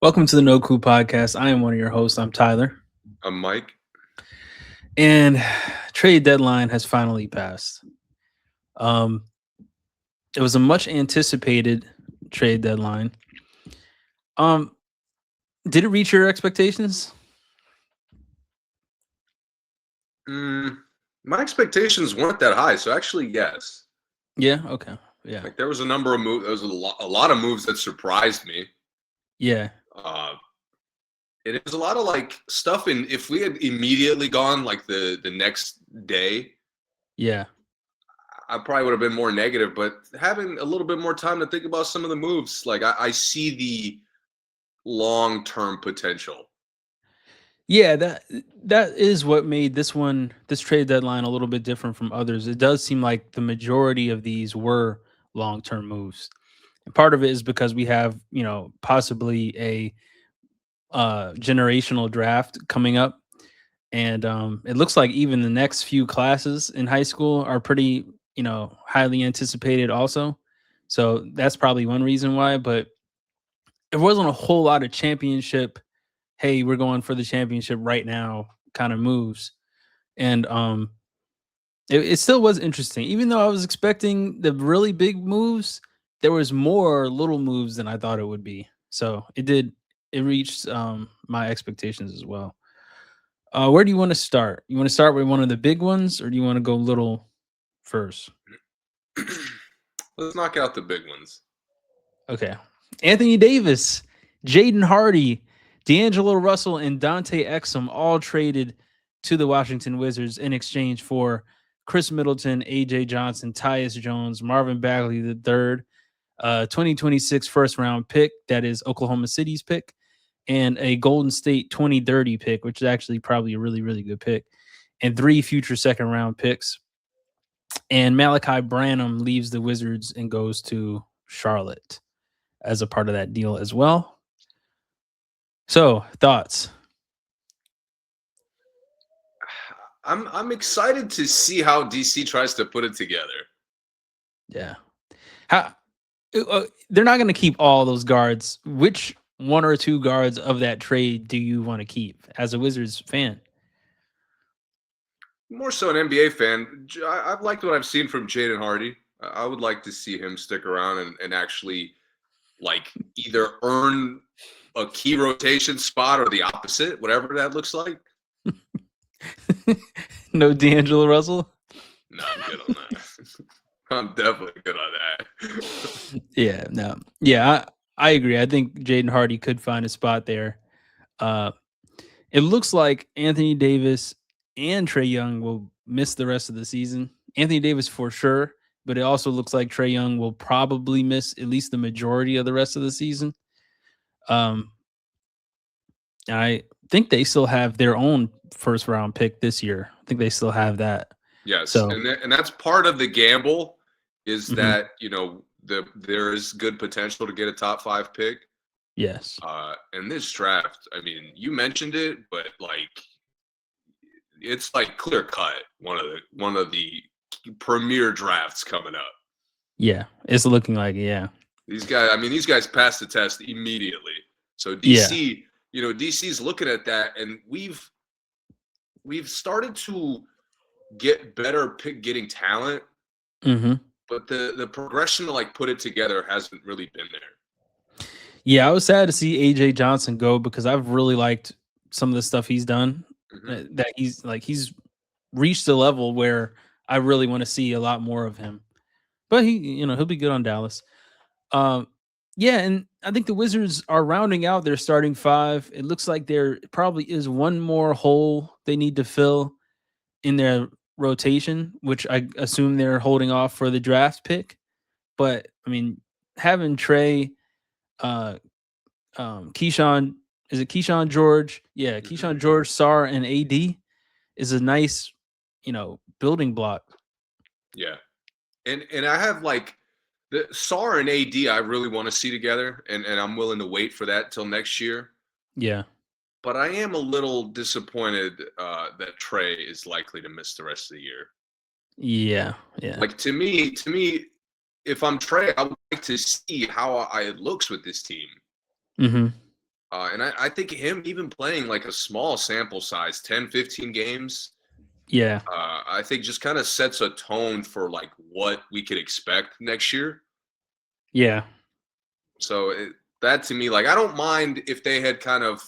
Welcome to the No Coup podcast. I am one of your hosts. I'm Tyler. I'm Mike. And trade deadline has finally passed. Um, it was a much anticipated trade deadline. Um, did it reach your expectations? My expectations weren't that high, so actually, yes. Yeah. Okay. Yeah. Like there was a number of moves. There was a lot of moves that surprised me. Yeah. Uh, and it was a lot of like stuff. And if we had immediately gone like the next day, Yeah. I probably would have been more negative. But having a little bit more time to think about some of the moves, like I see the long-term potential. Yeah. That is what made this trade deadline a little bit different from others. It does seem like the majority of these were long term moves. And part of it is because we have, possibly a generational draft coming up, and it looks like even the next few classes in high school are pretty, highly anticipated also. So that's probably one reason why. But there wasn't a whole lot of championship. Hey, we're going for the championship right now kind of moves, and it still was interesting. Even though I was expecting the really big moves, there was more little moves than I thought it would be. So it reached my expectations as well. Where do you want to start? You want to start with one of the big ones, or do you want to go little first? Let's knock out the big ones. Okay. Anthony Davis, Jaden Hardy, D'Angelo Russell, and Dante Exum all traded to the Washington Wizards in exchange for Chris Middleton, AJ Johnson, Tyus Jones, Marvin Bagley the third, 2026 first round pick, that is Oklahoma City's pick, and a Golden State 2030 pick, which is actually probably a really, really good pick, and three future second round picks. And Malachi Branham leaves the Wizards and goes to Charlotte as a part of that deal as well. So, thoughts? I'm excited to see how DC tries to put it together. Yeah. How they're not going to keep all those guards. Which one or two guards of that trade do you want to keep as a Wizards fan? More so an NBA fan. I've liked what I've seen from Jaden Hardy. I would like to see him stick around and actually like either earn a key rotation spot or the opposite, whatever that looks like. No D'Angelo Russell? No, I'm good on that. I'm definitely good on that. Yeah, no. Yeah, I agree. I think Jaden Hardy could find a spot there. Uh it looks like Anthony Davis and Trey Young will miss the rest of the season. Anthony Davis for sure, but it also looks like Trey Young will probably miss at least the majority of the rest of the season. Um I think they still have their own first round pick this year. I think they still have that. Yes, So, and that's part of the gamble is mhm, that there is good potential to get a top 5 pick. yes. And this draft, I mean, you mentioned it, but like it's like clear cut one of the premier drafts coming up. Yeah, it's looking like it, yeah. These guys passed the test immediately. So Yeah. DC, DC's looking at that, and we've started to get better pick getting talent, Mhm. but the progression to like put it together hasn't really been there. Yeah, I was sad to see AJ Johnson go because I've really liked some of the stuff he's done. Hmm. That he's reached a level where I really want to see a lot more of him. But he'll be good on Dallas. Um, yeah, and I think the Wizards are rounding out their starting five. It looks like there probably is one more hole they need to fill in their rotation, which I assume they're holding off for the draft pick. But I mean, having Trey, uh, Keyshawn, is it Keyshawn George? Yeah, Hmm. Keyshawn George, Sar, and AD is a nice, building block. Yeah, and I have like the SAR and AD. I really want to see together, and I'm willing to wait for that till next year. Yeah, But I am a little disappointed that Trey is likely to miss the rest of the year. yeah, yeah. Like to me, if I'm Trey, I would like to see how it looks with this team. Hmm. And I think him even playing like a small sample size, 10, 15 games, Yeah. I think just kind of sets a tone for like what we could expect next year. Yeah. So that to me, like, I don't mind if they had kind of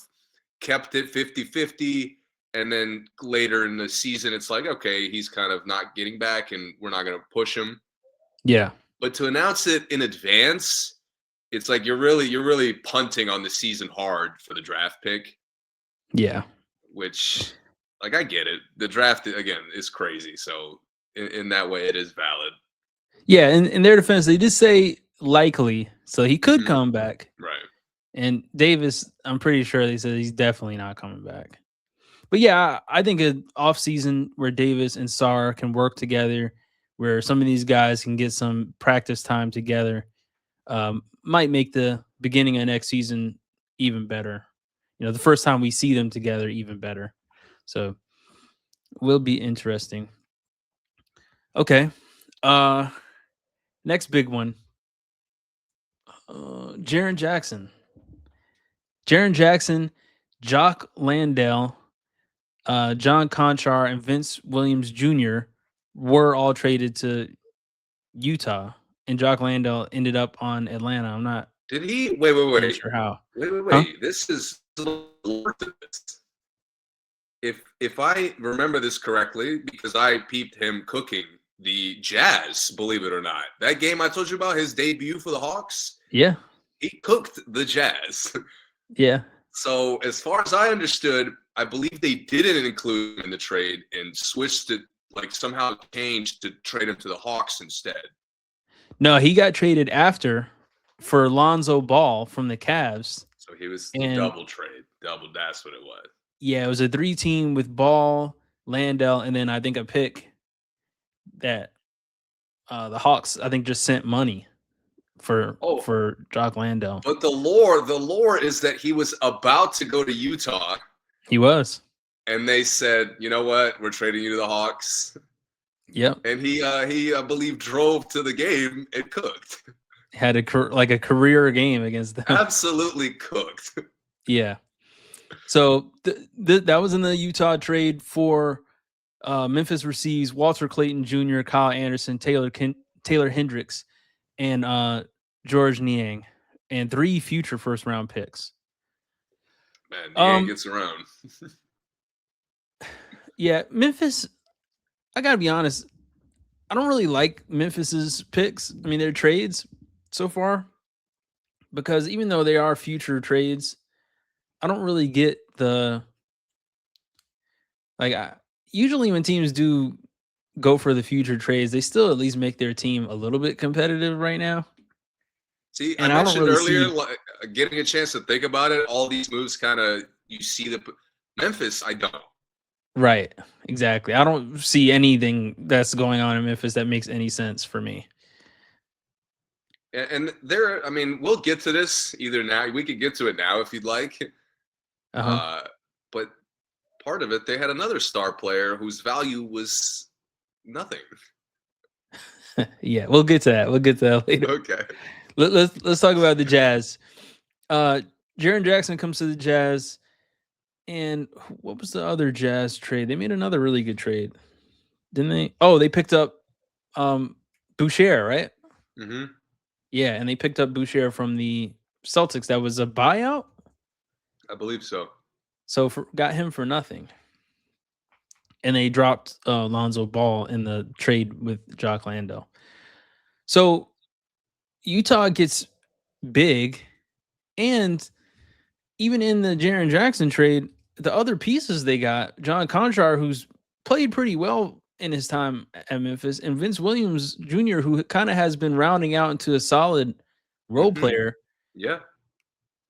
kept it 50-50, and then later in the season, it's like, okay, he's kind of not getting back and we're not going to push him. Yeah. But to announce it in advance, it's like you're really punting on the season hard for the draft pick, Yeah. which, like, I get it. The draft again is crazy, so in that way, it is valid. Yeah. In their defense, they did say likely, so he could Mhm. come back. Right. And Davis, I'm pretty sure they said he's definitely not coming back. But yeah, I think an off season where Davis and Sarr can work together, where some of these guys can get some practice time together, might make the beginning of next season even better. You know, the first time we see them together, even better. So will be interesting. Okay. Uh Next big one. Jaren Jackson. Jaren Jackson, Jock Landale, John Conchar, and Vince Williams Jr. were all traded to Utah, and Jock Landale ended up on Atlanta. I'm not Did he? Wait, wait, really wait, sure how. wait, wait, Huh? wait. This is lore to this. If I remember this correctly, because I peeped him cooking the Jazz, believe it or not. That game I told you about, his debut for the Hawks, Yeah. he cooked the Jazz. Yeah. So as far as I understood, I believe they didn't include him in the trade and switched it, like somehow changed to trade him to the Hawks instead. No, he got traded after for Lonzo Ball from the Cavs. So he was And double trade. Double, that's what it was. yeah, it was a 3-team with Ball, Landell, and then I think a pick that the Hawks, I think, just sent money Oh, for Jock Landell. but the lore is that he was about to go to Utah, He was. and they said, "You know what? We're trading you to the Hawks." Yep. And he I believe drove to the game and cooked. Had like a career game against them. Absolutely cooked. Yeah. So that was in the Utah trade for Memphis receives Walter Clayton Jr., Kyle Anderson, Taylor Hendricks, and George Niang, and 3 future first round picks. Man, Niang Um, gets around. yeah, Memphis. I gotta be honest. I don't really like Memphis's picks. I mean, their trades so far, because even though they are future trades, I don't really get the like. Usually, when teams do go for the future trades, they still at least make their team a little bit competitive right now. See, I And I don't mentioned really earlier, see like, getting a chance to think about it. All these moves, kind of, you see the Memphis. I don't. right, exactly. I don't see anything that's going on in Memphis that makes any sense for me. And there, I mean, we'll get to this either now. We could get to it now if you'd like. Uh huh. Uh, but part of it, they had another star player whose value was nothing. Yeah, we'll get to that. We'll get to that later. Okay. Let's talk about the Jazz. Uh, Jaren Jackson comes to the Jazz, and what was the other Jazz trade? They made another really good trade, didn't they? Oh, they picked up Boucher, right? Mm-hmm. Yeah, and they picked up Boucher from the Celtics. That was a buyout, I believe so. so got him for nothing. And they dropped Lonzo Ball in the trade with Jock Landale. So Utah gets big, and even in the Jaren Jackson trade, the other pieces they got, John Conchar, who's played pretty well in his time at Memphis, and Vince Williams Jr., who kind of has been rounding out into a solid role Mm-hmm. player, Yeah.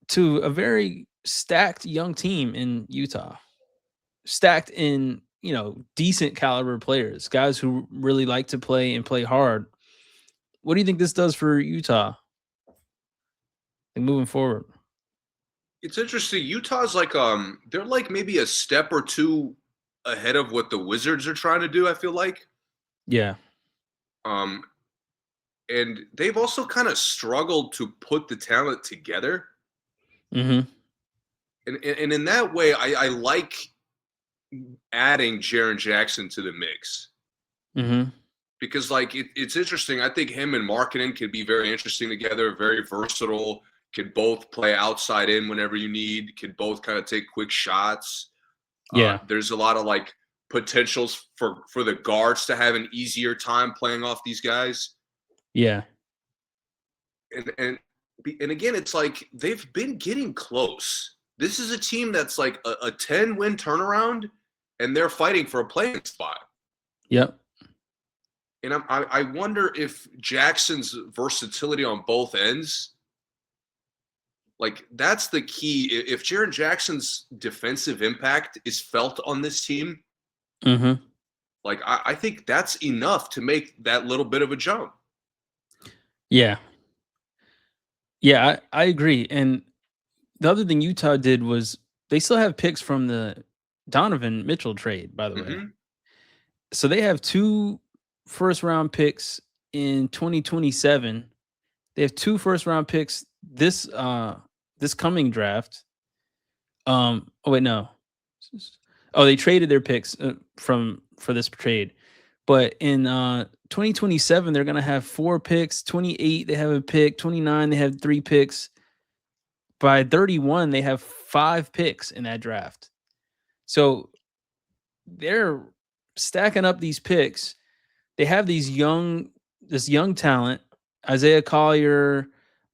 to a very stacked young team in Utah. Stacked in, decent caliber players, guys who really like to play and play hard. What do you think this does for Utah, like, moving forward? It's interesting. Utah's like they're like maybe a step or two ahead of what the Wizards are trying to do, I feel like. Yeah. Um and they've also kind of struggled to put the talent together. Mm-hmm. And in that way, I like adding Jaren Jackson to the mix. Mm-hmm. Because like it's interesting. I think him and Markkinen could be very interesting together, very versatile, could both play outside in whenever you need, could both kind of take quick shots. Yeah. There's a lot of like potentials for the guards to have an easier time playing off these guys. Yeah. And again, it's like they've been getting close. This is a team that's like a 10-win turnaround, and they're fighting for a playing spot. Yep. And I wonder if Jackson's versatility on both ends, like that's the key. If Jaren Jackson's defensive impact is felt on this team, Mm-hmm. like I think that's enough to make that little bit of a jump. Yeah. Yeah, I agree. And the other thing Utah did was they still have picks from the Donovan Mitchell trade, by the way. Mm-hmm. So they have 2 first round picks in 2027. They have 2 first round picks this coming draft. Oh wait, no. Oh, they traded their picks for this trade. But in 2027 they're going to have 4 picks, 28 they have a pick, 29 they have 3 picks. By 31 they have 5 picks in that draft. So they're stacking up these picks. They have this young talent, Isaiah Collier,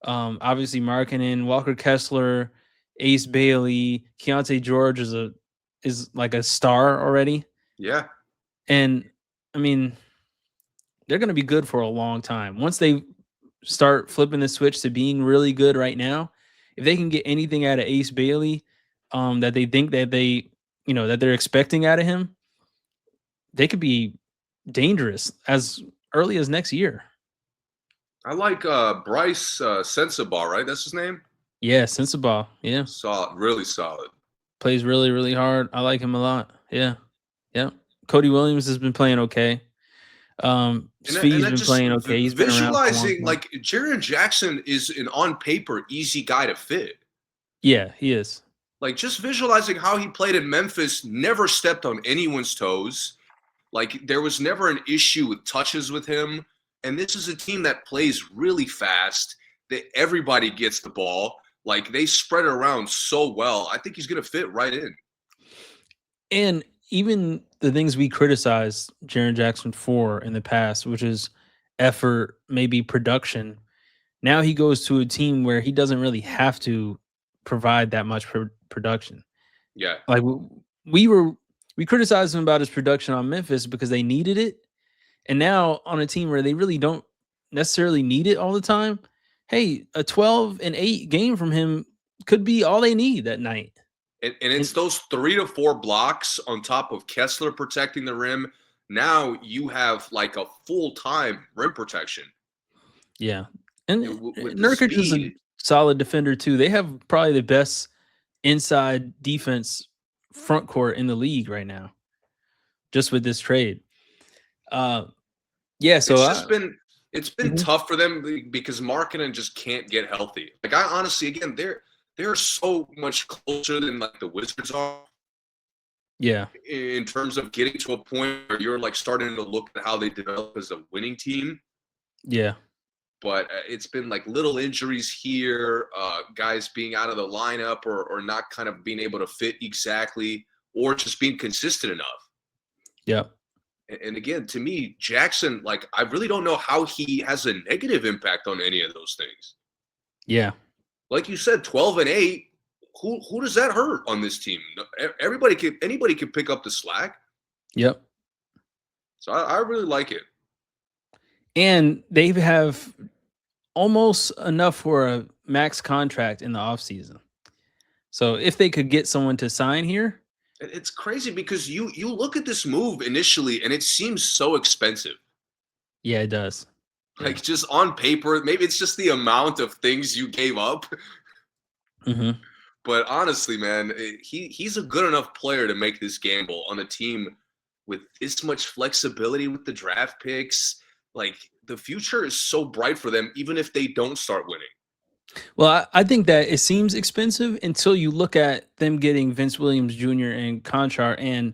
obviously Markkinen, Walker Kessler, Ace Bailey, Keontae George is like a star already. Yeah. And I mean, they're going to be good for a long time. Once they start flipping the switch to being really good right now, if they can get anything out of Ace Bailey, that they think that that they're expecting out of him, they could be dangerous as early as next year. I like Bryce Sensabaugh, right? That's his name? Yeah, Sensabaugh. Yeah. Solid, really solid. Plays really, really hard. I like him a lot. Yeah. Yeah. Cody Williams has been playing okay. And Speed's that been just playing okay. He's been around for a long visualizing time. like Jaren Jackson is an on paper easy guy to fit. Yeah, he is. Like just visualizing how he played in Memphis, never stepped on anyone's toes. Like there was never an issue with touches with him. And this is a team that plays really fast, that everybody gets the ball. Like they spread it around so well. I think he's going to fit right in. And even the things we criticize Jaren Jackson for in the past, which is effort, maybe production. Now he goes to a team where he doesn't really have to provide that much production. Yeah. Like we criticized him about his production on Memphis because they needed it. And now on a team where they really don't necessarily need it all the time, hey, a 12-8 game from him could be all they need that night. And it's those 3 to 4 blocks on top of Kessler protecting the rim. Now you have like a full-time rim protection. Yeah. And with Nurkic is a solid defender too. They have probably the best inside defense front court in the league right now, just with this trade. Yeah, so it's been tough for them because Markkinen just can't get healthy. Like I honestly, again, they're so much closer than like the Wizards are. Yeah. In terms of getting to a point where you're like starting to look at how they develop as a winning team. Yeah. But it's been like little injuries here, guys being out of the lineup or not kind of being able to fit exactly, or just being consistent enough. Yeah. And again, to me, Jackson, like I really don't know how he has a negative impact on any of those things. Yeah. Like you said, 12-8. Who does that hurt on this team? Anybody can pick up the slack. Yep. So I really like it. And they have almost enough for a max contract in the offseason. So if they could get someone to sign here. It's crazy because you look at this move initially and it seems so expensive. Yeah, it does. Like just on paper, maybe it's just the amount of things you gave up. Mm-hmm. But honestly, man, he's a good enough player to make this gamble on a team with this much flexibility with the draft picks. Like the future is so bright for them, even if they don't start winning. Well, I think that it seems expensive until you look at them getting Vince Williams Jr. and Conchar, and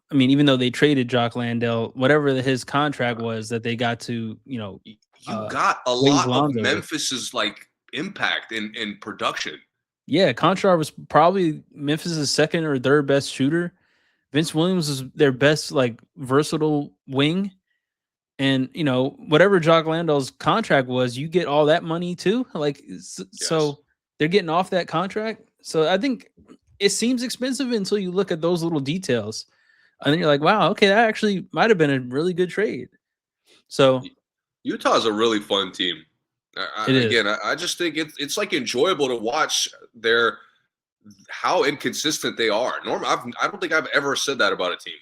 I mean, even though they traded Jock Landale, whatever his contract was that they got to, You got a raise lot of Lonzo with. Memphis's like impact in production. Yeah, Conchar was probably Memphis's second or third best shooter. Vince Williams is their best like versatile wing. And whatever Jock Landale's contract was, you get all that money too. Like Yes. so they're getting off that contract. So I think it seems expensive until you look at those little details. And then you're like, wow, okay, that actually might have been a really good trade. So Utah's a really fun team. it is. I just think it's like enjoyable to watch how inconsistent they are. I don't think I've ever said that about a team.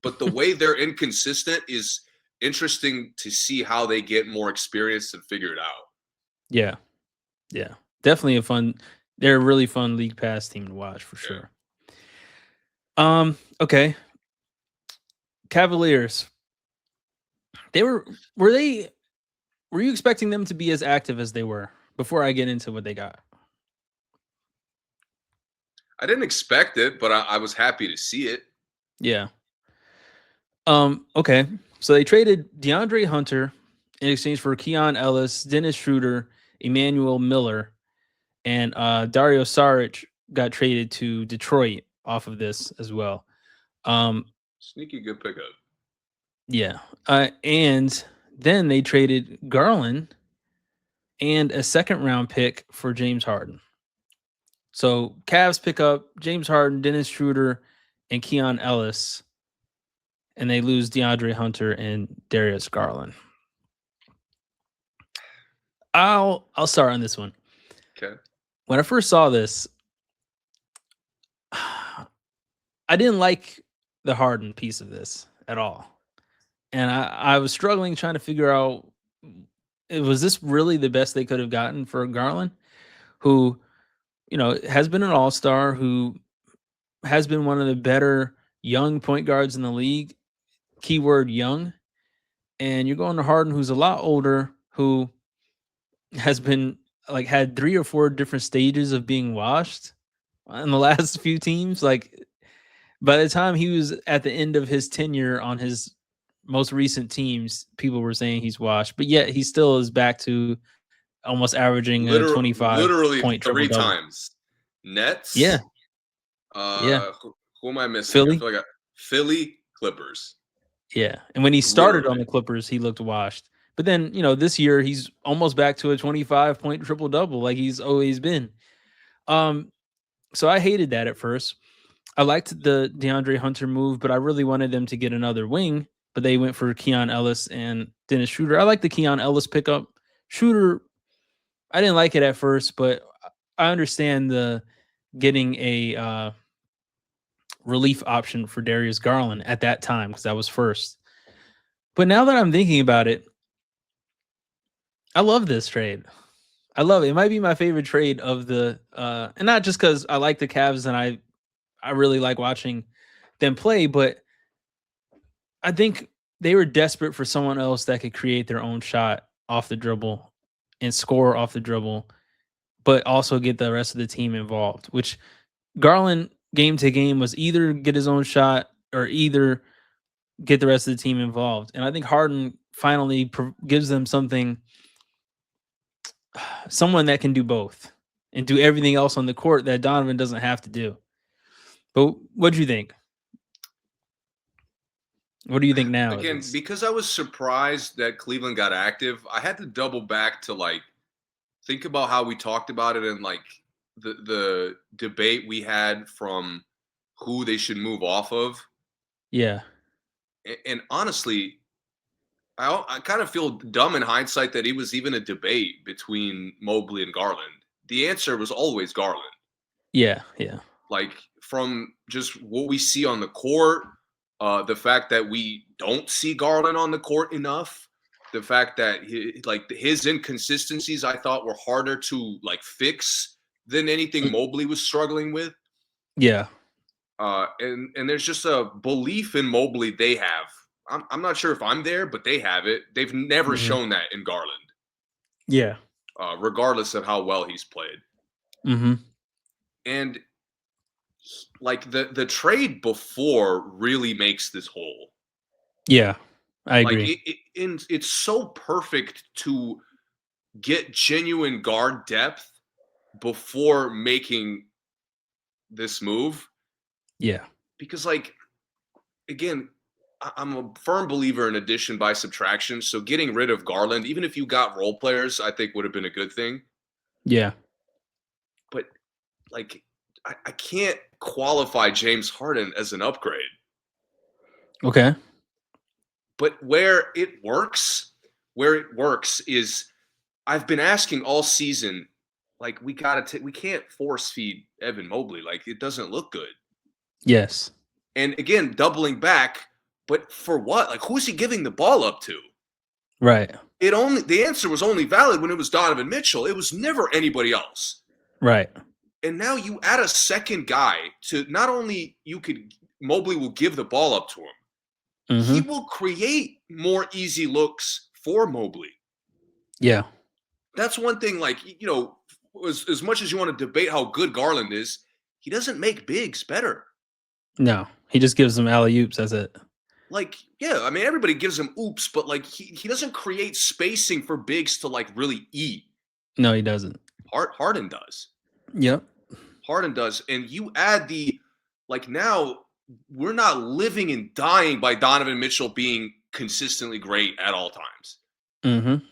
But the way they're inconsistent is interesting to see how they get more experience and figure it out. Yeah. Yeah. Definitely they're a really fun league pass team to watch for sure. Okay. Cavaliers. Were you expecting them to be as active as they were before I get into what they got? I didn't expect it, but I was happy to see it. Yeah. Okay. So they traded DeAndre Hunter in exchange for Keon Ellis, Dennis Schroeder, Emmanuel Miller, and Dario Saric got traded to Detroit off of this as well. Sneaky good pickup. Yeah. And then they traded Garland and a second round pick for James Harden. So Cavs pick up James Harden, Dennis Schroeder, and Keon Ellis, and they lose DeAndre Hunter and Darius Garland. I'll start on this one. Okay. When I first saw this, I didn't like the Harden piece of this at all. And I was struggling trying to figure out, was this really the best they could have gotten for Garland, who, has been an all-star, who has been one of the better young point guards in the league, keyword young. And you're going to Harden, who's a lot older, who has been like had 3 or 4 different stages of being washed in the last few teams. Like by the time he was at the end of his tenure on his most recent teams, people were saying he's washed, but yet he still is back to almost averaging a 25 literally point triple 3 double. times. Nets. Yeah. Who am I missing? Philly. I feel like Philly, Clippers. Yeah. And when he started on Literally. the Clippers, he looked washed. But then, this year he's almost back to a 25 point triple double like he's always been. So I hated that at first. I liked the DeAndre Hunter move, but I really wanted them to get another wing, but they went for Keon Ellis and Dennis Schroeder. I like the Keon Ellis pickup. Schroeder, I didn't like it at first, but I understand the getting a relief option for Darius Garland at that time because that was first. But now that I'm thinking about it, I love this trade. I love it. It might be my favorite trade of the and not just because I like the Cavs and I really like watching them play, but I think they were desperate for someone else that could create their own shot off the dribble and score off the dribble, but also get the rest of the team involved, which Garland game to game was either get his own shot or either get the rest of the team involved. And I think Harden finally gives them someone that can do both and do everything else on the court that Donovan doesn't have to do. But what do you think? What do you think now? Again, because I was surprised that Cleveland got active, I had to double back to think about how we talked about it and the debate we had from who they should move off of. Yeah. And honestly, I kind of feel dumb in hindsight that it was even a debate between Mobley and Garland. The answer was always Garland. Yeah. From just what we see on the court, the fact that we don't see Garland on the court enough, the fact that his inconsistencies I thought were harder to fix than anything Mobley was struggling with. Yeah. And there's just a belief in Mobley they have. I'm not sure if I'm there, but they have it. They've never shown that in Garland. Yeah. regardless of how well he's played. Mhm. And like the trade before really makes this whole. Yeah. I Like agree. it's so perfect to get genuine guard depth before making this move Yeah. because like again I'm a firm believer in addition by subtraction, so getting rid of Garland, even if you got role players, I think would have been a good thing. Yeah. But like I can't qualify James Harden as an upgrade. Okay. But where it works is I've been asking all season, like we can't force feed Evan Mobley. Like it doesn't look good. Yes. And again, doubling back, but for what? Like who's he giving the ball up to? Right. The answer was only valid when it was Donovan Mitchell. It was never anybody else. Right. And now you add a second guy to not only Mobley will give the ball up to him, he Mhm. will create more easy looks for Mobley. Yeah. That's one thing, like, as much as you want to debate how good Garland is, he doesn't make bigs better. No. He just gives them alley-oops, that's it. Like, yeah, I mean, everybody gives him oops, but like he doesn't create spacing for bigs to like really eat. No, he doesn't. Harden does. Yep. Harden does. And you add like now we're not living and dying by Donovan Mitchell being consistently great at all times. Mhm.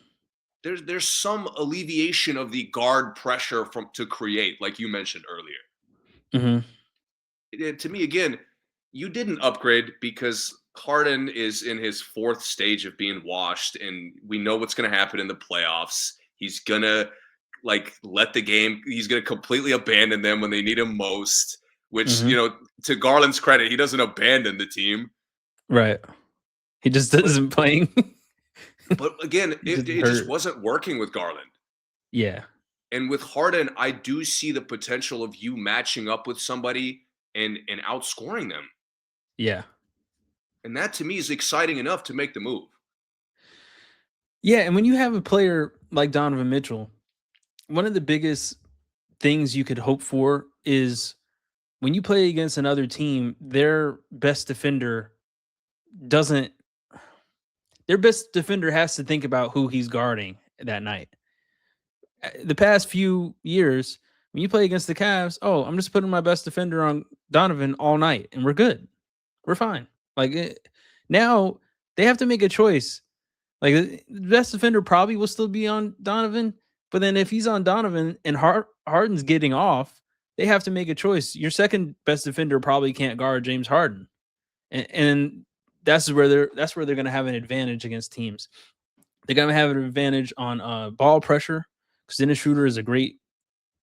There's some alleviation of the guard pressure to create, like you mentioned earlier. Mhm. To me, again, you didn't upgrade because Harden is in his fourth stage of being washed, and we know what's going to happen in the playoffs. He's gonna like let the game. He's gonna completely abandon them when they need him most. Which Mhm. to Garland's credit, he doesn't abandon the team. Right. He just But isn't playing. but again, He just it just hurt. wasn't working with Garland. Yeah. And with Harden, I do see the potential of you matching up with somebody and outscoring them. Yeah. And that to me is exciting enough to make the move. Yeah, and when you have a player like Donovan Mitchell, one of the biggest things you could hope for is when you play against another team, doesn't their best defender has to think about who he's guarding that night. The past few years, when you play against the Cavs, oh, I'm just putting my best defender on Donovan all night and we're good. We're fine. Now they have to make a choice. Like the best defender probably will still be on Donovan, but then if he's on Donovan and Harden's getting off, they have to make a choice. Your second best defender probably can't guard James Harden, and that's where they're going to have an advantage against teams. They're going to have an advantage on ball pressure because Dennis Schroeder is a great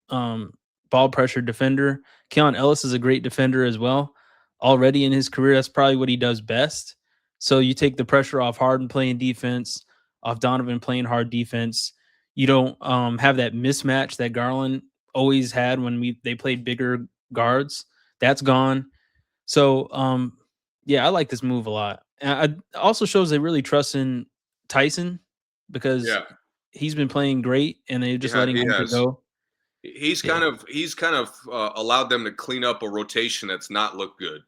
um, ball pressure defender. Keon Ellis is a great defender as well. Already in his career, that's probably what he does best. So you take the pressure off Harden playing defense, off Donovan playing hard defense. You don't have that mismatch that Garland always had when they played bigger guards. That's gone. So yeah, I like this move a lot. And it also shows they really trust in Tyson because Yeah, he's been playing great and they're just letting he Hunter has. go. Yeah. He's kind of allowed them to clean up a rotation that's not looked good.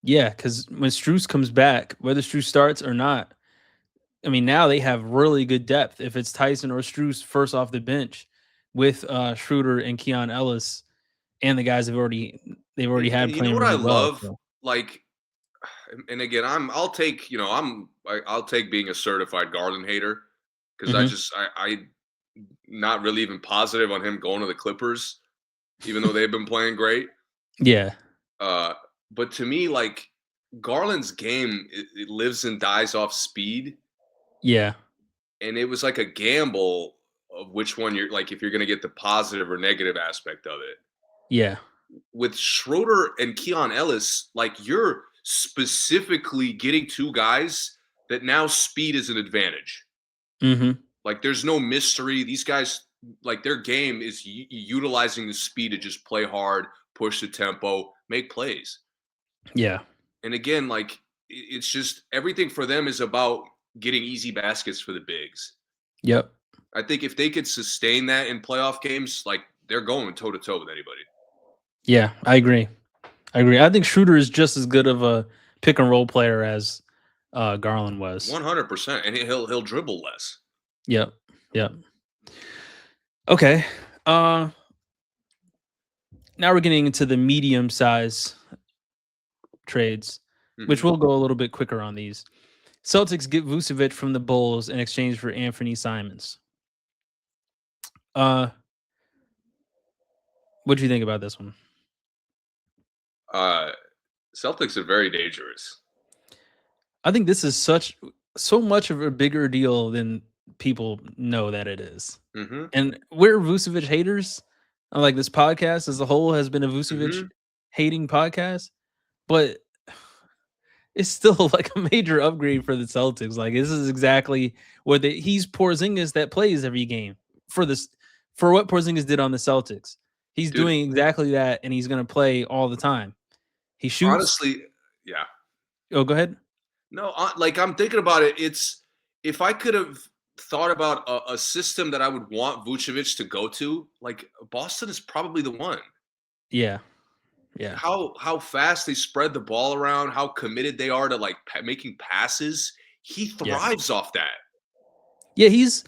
Yeah, because when Strus comes back, whether Strus starts or not, I mean, now they have really good depth. If it's Tyson or Strus first off the bench with Schroeder and Keon Ellis and the guys they've already And had you know playing what I really well. love? So Like, and again, I'll take being a certified Garland hater because mhm. I not really even positive on him going to the Clippers, even though they've been playing great. Yeah. Uh, but to me, like Garland's game, it lives and dies off speed, Yeah. and it was like a gamble of which one you're like if you're going to get the positive or negative aspect of it. Yeah. With Schroeder and Keon Ellis, like you're specifically getting two guys that now speed is an advantage. Mhm. Like there's no mystery. These guys, like their game is utilizing the speed to just play hard, push the tempo, make plays. Yeah. And again, like it's just everything for them is about getting easy baskets for the bigs. Yep. I think if they could sustain that in playoff games, like they're going toe to toe with anybody. Yeah, I agree. I think Schroeder is just as good of a pick and roll player as Garland was. 100%, and he'll dribble less. Yep. Yep. Okay. Now we're getting into the medium size trades, which we'll go a little bit quicker on these. Celtics get Vucevic from the Bulls in exchange for Anthony Simons. What do you think about this one? Celtics are very dangerous. I think this is so much of a bigger deal than people know that it is. And we're Vucevic haters. Like this podcast as a whole has been a Vucevic hating podcast, but it's still like a major upgrade for the Celtics. Like this is exactly what he's Porzingis that plays every game for what Porzingis did on the Celtics. He's doing exactly that, and he's going to play all the time. He shoots. Honestly, yeah. Oh, go ahead. No, like I'm thinking about it. It's if I could have thought about a system that I would want Vucevic to go to, like Boston is probably the one. Yeah. Yeah. How fast they spread the ball around, how committed they are to like making passes. He thrives off that. Yeah, he's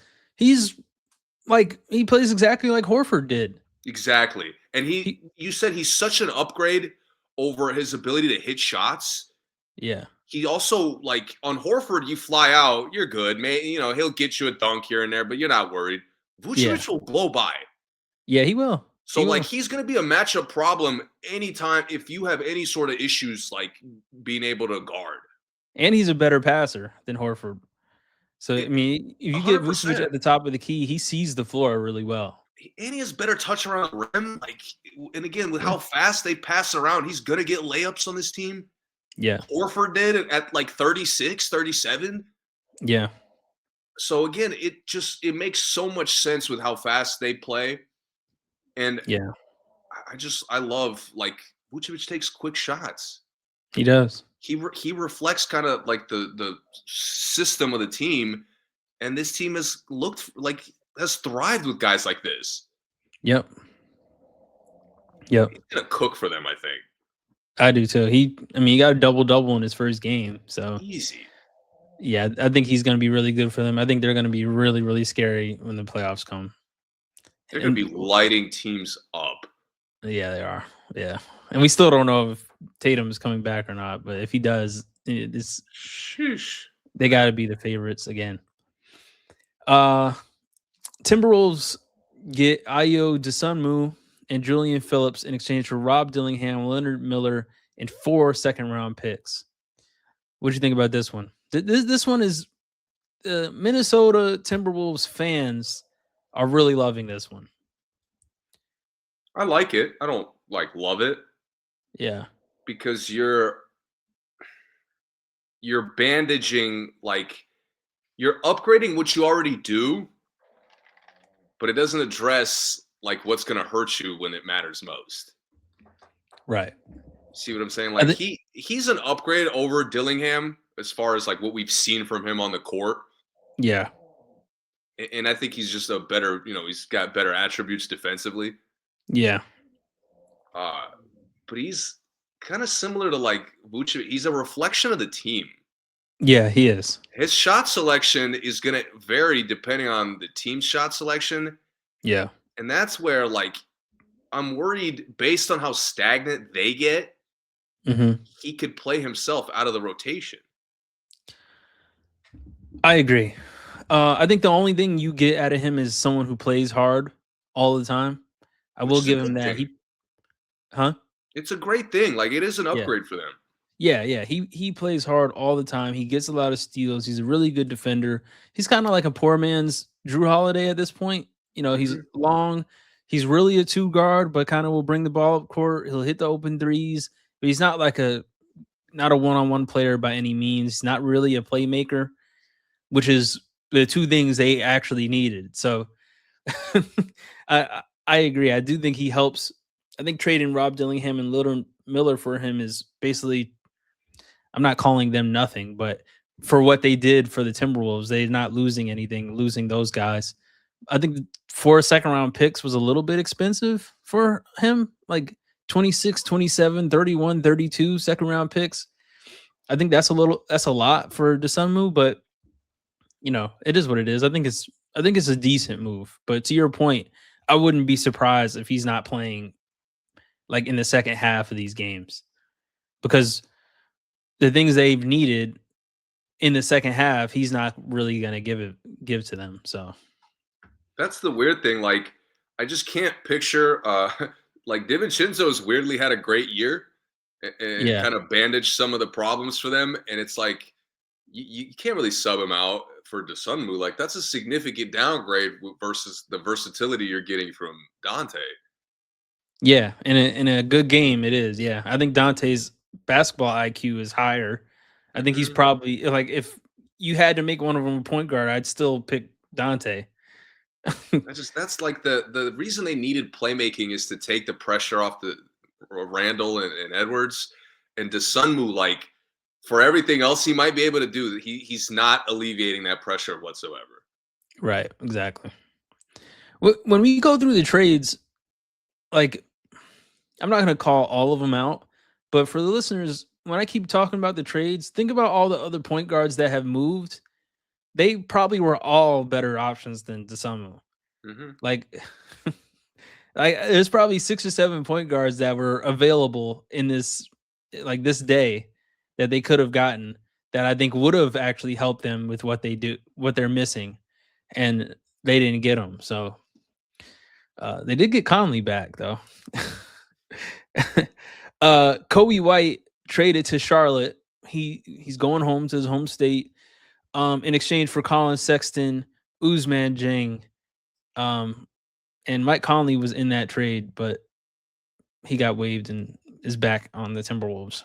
like he plays exactly like Horford did. Exactly. And you said he's such an upgrade over his ability to hit shots. Yeah. He also, like, on Horford, you fly out, you're good, man. You know, he'll get you a dunk here and there, but you're not worried. Vucevic will blow by. Yeah, he will. So, he's going to be a matchup problem anytime if you have any sort of issues, like, being able to guard. And he's a better passer than Horford. So, I mean, if you 100%. Get Vucevic at the top of the key, he sees the floor really well. And he has better touch around the rim. Like, and again, with how fast they pass around, he's going to get layups on this team. Yeah. Horford did at like 36, 37. Yeah. So again, it makes so much sense with how fast they play. And yeah, I love like Vucevic takes quick shots. He does. He reflects kind of like the system of the team, and this team has thrived with guys like this. Yep. He's gonna cook for them, I think. I do too. He got a double-double in his first game. So easy. Yeah, I think he's going to be really good for them. I think they're going to be really, really scary when the playoffs come. They're going to be lighting teams up. Yeah, they are. Yeah. And we still don't know if Tatum is coming back or not. But if he does, they got to be the favorites again. Timberwolves get Ayo Dosunmu and Julian Phillips in exchange for Rob Dillingham, Leonard Miller, and 4 second-round picks. What do you think about this one? This one is Minnesota Timberwolves fans are really loving this one. I like it. I don't love it. Yeah. Because you're bandaging, you're upgrading what you already do, but it doesn't address what's going to hurt you when it matters most. Right. See what I'm saying? He's an upgrade over Dillingham as far as what we've seen from him on the court. Yeah. And I think he's just a better, he's got better attributes defensively. Yeah. But he's kind of similar to Vucevic. He's a reflection of the team. Yeah, he is. His shot selection is going to vary depending on the team's shot selection. Yeah. And that's where I'm worried based on how stagnant they get, he could play himself out of the rotation. I agree. I think the only thing you get out of him is someone who plays hard all the time. I will give him that. It's a great thing. It is an upgrade for them. Yeah. He plays hard all the time. He gets a lot of steals. He's a really good defender. He's kind of like a poor man's Drew Holiday at this point. He's long. He's really a 2 guard, but kind of will bring the ball up court. He'll hit the open threes, but he's not not a one-on-one player by any means. He's not really a playmaker, which is the 2 things they actually needed. So I agree. I do think he helps. I think trading Rob Dillingham and Leonard Miller for him is basically, I'm not calling them nothing, but for what they did for the Timberwolves, they're not losing anything, losing those guys. I think 4 second round picks was a little bit expensive for him, like 26, 27, 31, 32 second round picks. I think that's a lot for Desunmu, but it is what it is. I think it's a decent move. But to your point, I wouldn't be surprised if he's not playing like in the second half of these games because the things they've needed in the second half, he's not really gonna give to them. So That's the weird thing. Like, I just can't picture. Like DiVincenzo's weirdly had a great year and yeah, kind of bandaged some of the problems for them. And it's like you can't really sub him out for Desunmu. Like that's a significant downgrade versus the versatility you're getting from Dante. yeah, in a good game it is. Yeah, I think Dante's basketball IQ is higher. I think he's Hmm. probably like if you had to make one of them a point guard, I'd still pick Dante. That's like the reason they needed playmaking is to take the pressure off the Randall and Edwards and Desunmu. Like for everything else he might be able to do, he's not alleviating that pressure whatsoever. Right, exactly. When we go through the trades, like I'm not gonna call all of them out, but for the listeners, when I keep talking about the trades, think about all the other point guards that have moved. They probably were all better options than Desamu. Hmm. Like, there's probably 6 or 7 point guards that were available in this day that they could have gotten that I think would have actually helped them with what they're missing, and they didn't get them. So they did get Conley back though. Kobe White traded to Charlotte. He's going home to his home state in exchange for Colin Sexton, Usman Jang, and Mike Conley was in that trade, but he got waived and is back on the Timberwolves.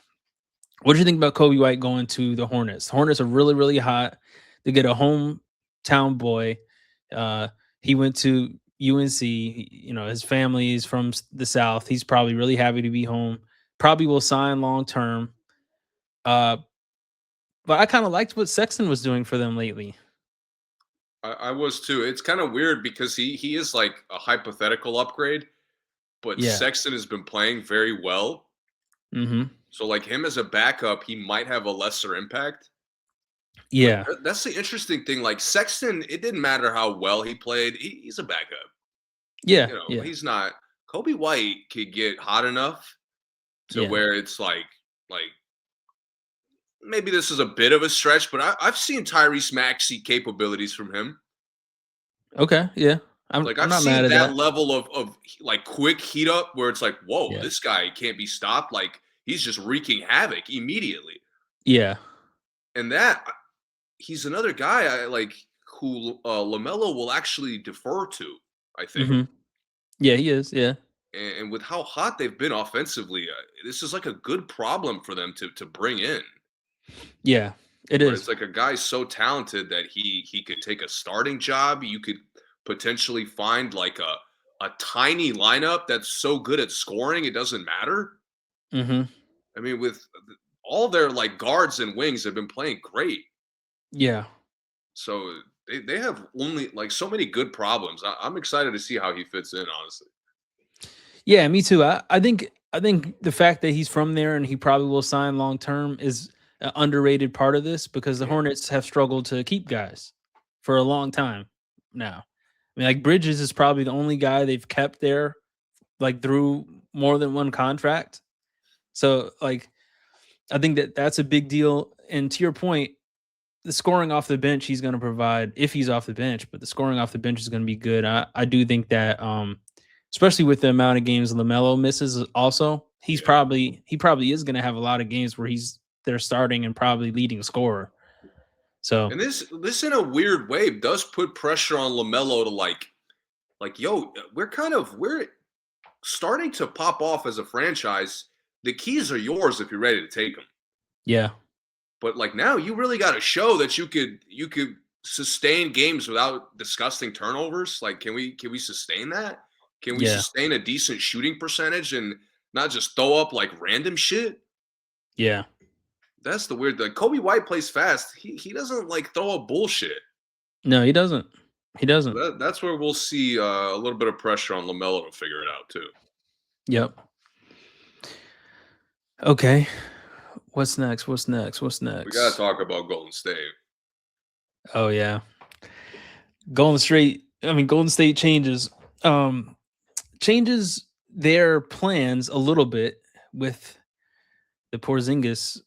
What do you think about Kobe White going to the Hornets? The Hornets are really, really hot. They get a hometown boy. He went to UNC. His family is from the South. He's probably really happy to be home. Probably will sign long term. Uh, but I kind of liked what Sexton was doing for them lately. I was too. It's kind of weird because he is like a hypothetical upgrade, but Yeah. Sexton has been playing very well. Mm-hmm. So like him as a backup, he might have a lesser impact. But Yeah. that's the interesting thing. Like Sexton, it didn't matter how well he played. He's a backup. Yeah. Yeah. He's not. Kobe White could get hot enough to Yeah. where it's like maybe this is a bit of a stretch, but I've seen Tyrese Maxey capabilities from him. Okay. Yeah. I'm Like I'm I've not mad seen at that that. level of like quick heat up where it's like, whoa, Yeah. this guy can't be stopped. Like he's just wreaking havoc immediately. Yeah. And that he's another guy I like who Lamelo will actually defer to. I think. Mm-hmm. Yeah, he is. Yeah. And with how hot they've been offensively, this is like a good problem for them to bring in. Yeah. It Where is. it's like a guy so talented that he could take a starting job. You could potentially find like a tiny lineup that's so good at scoring it doesn't matter. Mm-hmm. I mean, with all their like guards and wings have been playing great, Yeah. so they have only like so many good problems. I'm excited to see how he fits in. Honestly, Yeah, me too. I think the fact that he's from there and he probably will sign long term is an underrated part of this because the yeah. Hornets have struggled to keep guys for a long time now. I mean, like Bridges is probably the only guy they've kept there like through more than one contract. So like I think that that's a big deal. And to your point, the scoring off the bench he's going to provide if he's off the bench, but the scoring off the bench is going to be good. I do think that especially with the amount of games LaMelo misses also, Yeah. he probably is going to have a lot of games where they're starting and probably leading scorer. So, And this in a weird way does put pressure on Lamelo to like yo, we're starting to pop off as a franchise. The keys are yours if you're ready to take them. yeah. But like now, you really got to show that you could sustain games without disgusting turnovers. Like, can we sustain that? Can we Yeah. sustain a decent shooting percentage and not just throw up like random shit? Yeah. That's the weird thing. Kobe White plays fast. He doesn't like throw up bullshit. No, he doesn't. He doesn't. That's where we'll see a little bit of pressure on LaMelo to figure it out too. Yep. Okay. What's next? What's next? What's We got to next? talk about Golden State. Oh yeah. Golden State changes their plans a little bit with the Porzingis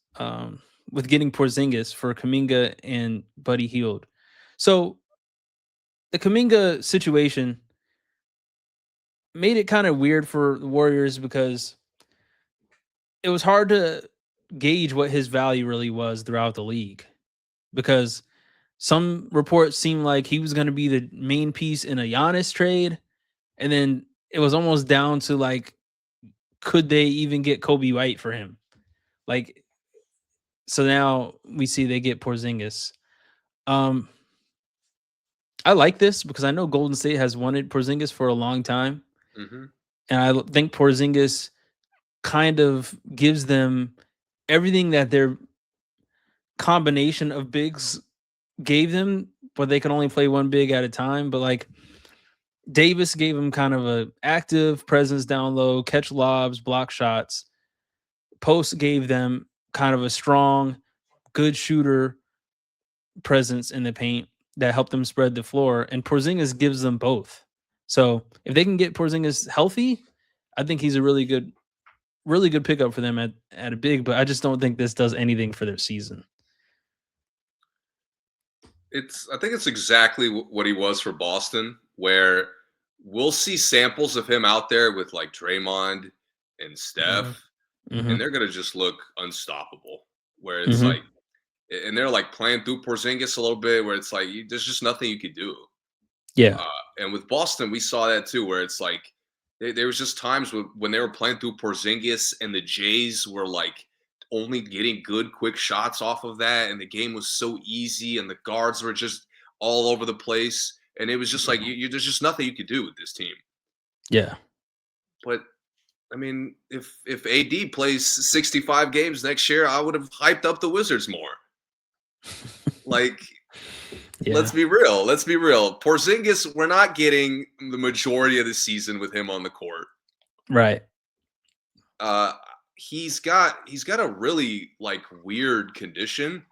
with getting Porzingis for Kaminga and Buddy Hield. So the Kaminga situation made it kind of weird for the Warriors because it was hard to gauge what his value really was throughout the league because some reports seemed like he was going to be the main piece in a Giannis trade, and then it was almost down to like, could they even get Kobe White for him? Like, so now we see they get Porzingis. Um, I like this because I know Golden State has wanted Porzingis for a long time, Hmm. and I think Porzingis kind of gives them everything that their combination of bigs gave them, but they can only play one big at a time. But like Davis gave him kind of a active presence down low, catch lobs, block shots. Post gave them kind of a strong, good shooter presence in the paint that helped them spread the floor. And Porzingis gives them both. So if they can get Porzingis healthy, I think he's a really good pickup for them at a big, but I just don't think this does anything for their season. I think it's exactly what he was for Boston, where we'll see samples of him out there with like Draymond and Hmm. Steph, Hmm. and they're gonna just look unstoppable. Where it's Hmm. like, and they're like playing through Porzingis a little bit, where it's like there's just nothing you could do. Yeah. And with Boston, we saw that too, where it's like there was just times when they were playing through Porzingis and the Jays were like only getting good quick shots off of that, and the game was so easy, and the guards were just all over the place, and it was just like there's just nothing you could do with this team. Yeah. But I mean, if AD plays 65 games next year, I would have hyped up the Wizards more. Like, let's Yeah. be real. Let's be real. Porzingis, we're not getting the majority of the season with him on the court. Right. Uh, he's got a really like weird condition.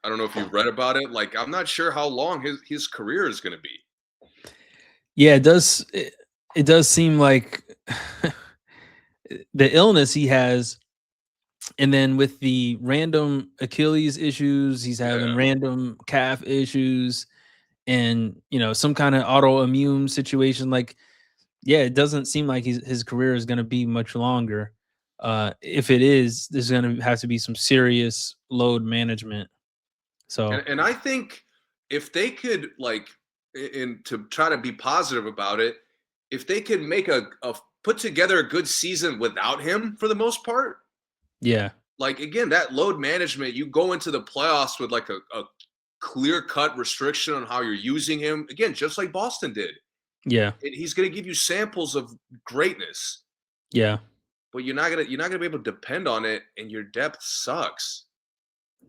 I don't know if you've read about it. Like, I'm not sure how long his career is going to be. Yeah, it does seem like the illness he has, and then with the random Achilles issues, he's having Yeah. random calf issues, and some kind of autoimmune situation. Like, yeah, it doesn't seem like his career is going to be much longer. If it is, there's going to have to be some serious load management. So And I think if they could like and to try to be positive about it, if they could make a put together a good season without him for the most part, yeah, like again, that load management, you go into the playoffs with like a clear cut restriction on how you're using him. Again, just like Boston did. yeah, And he's gonna give you samples of greatness, yeah. but you're not gonna be able to depend on it, and your depth sucks.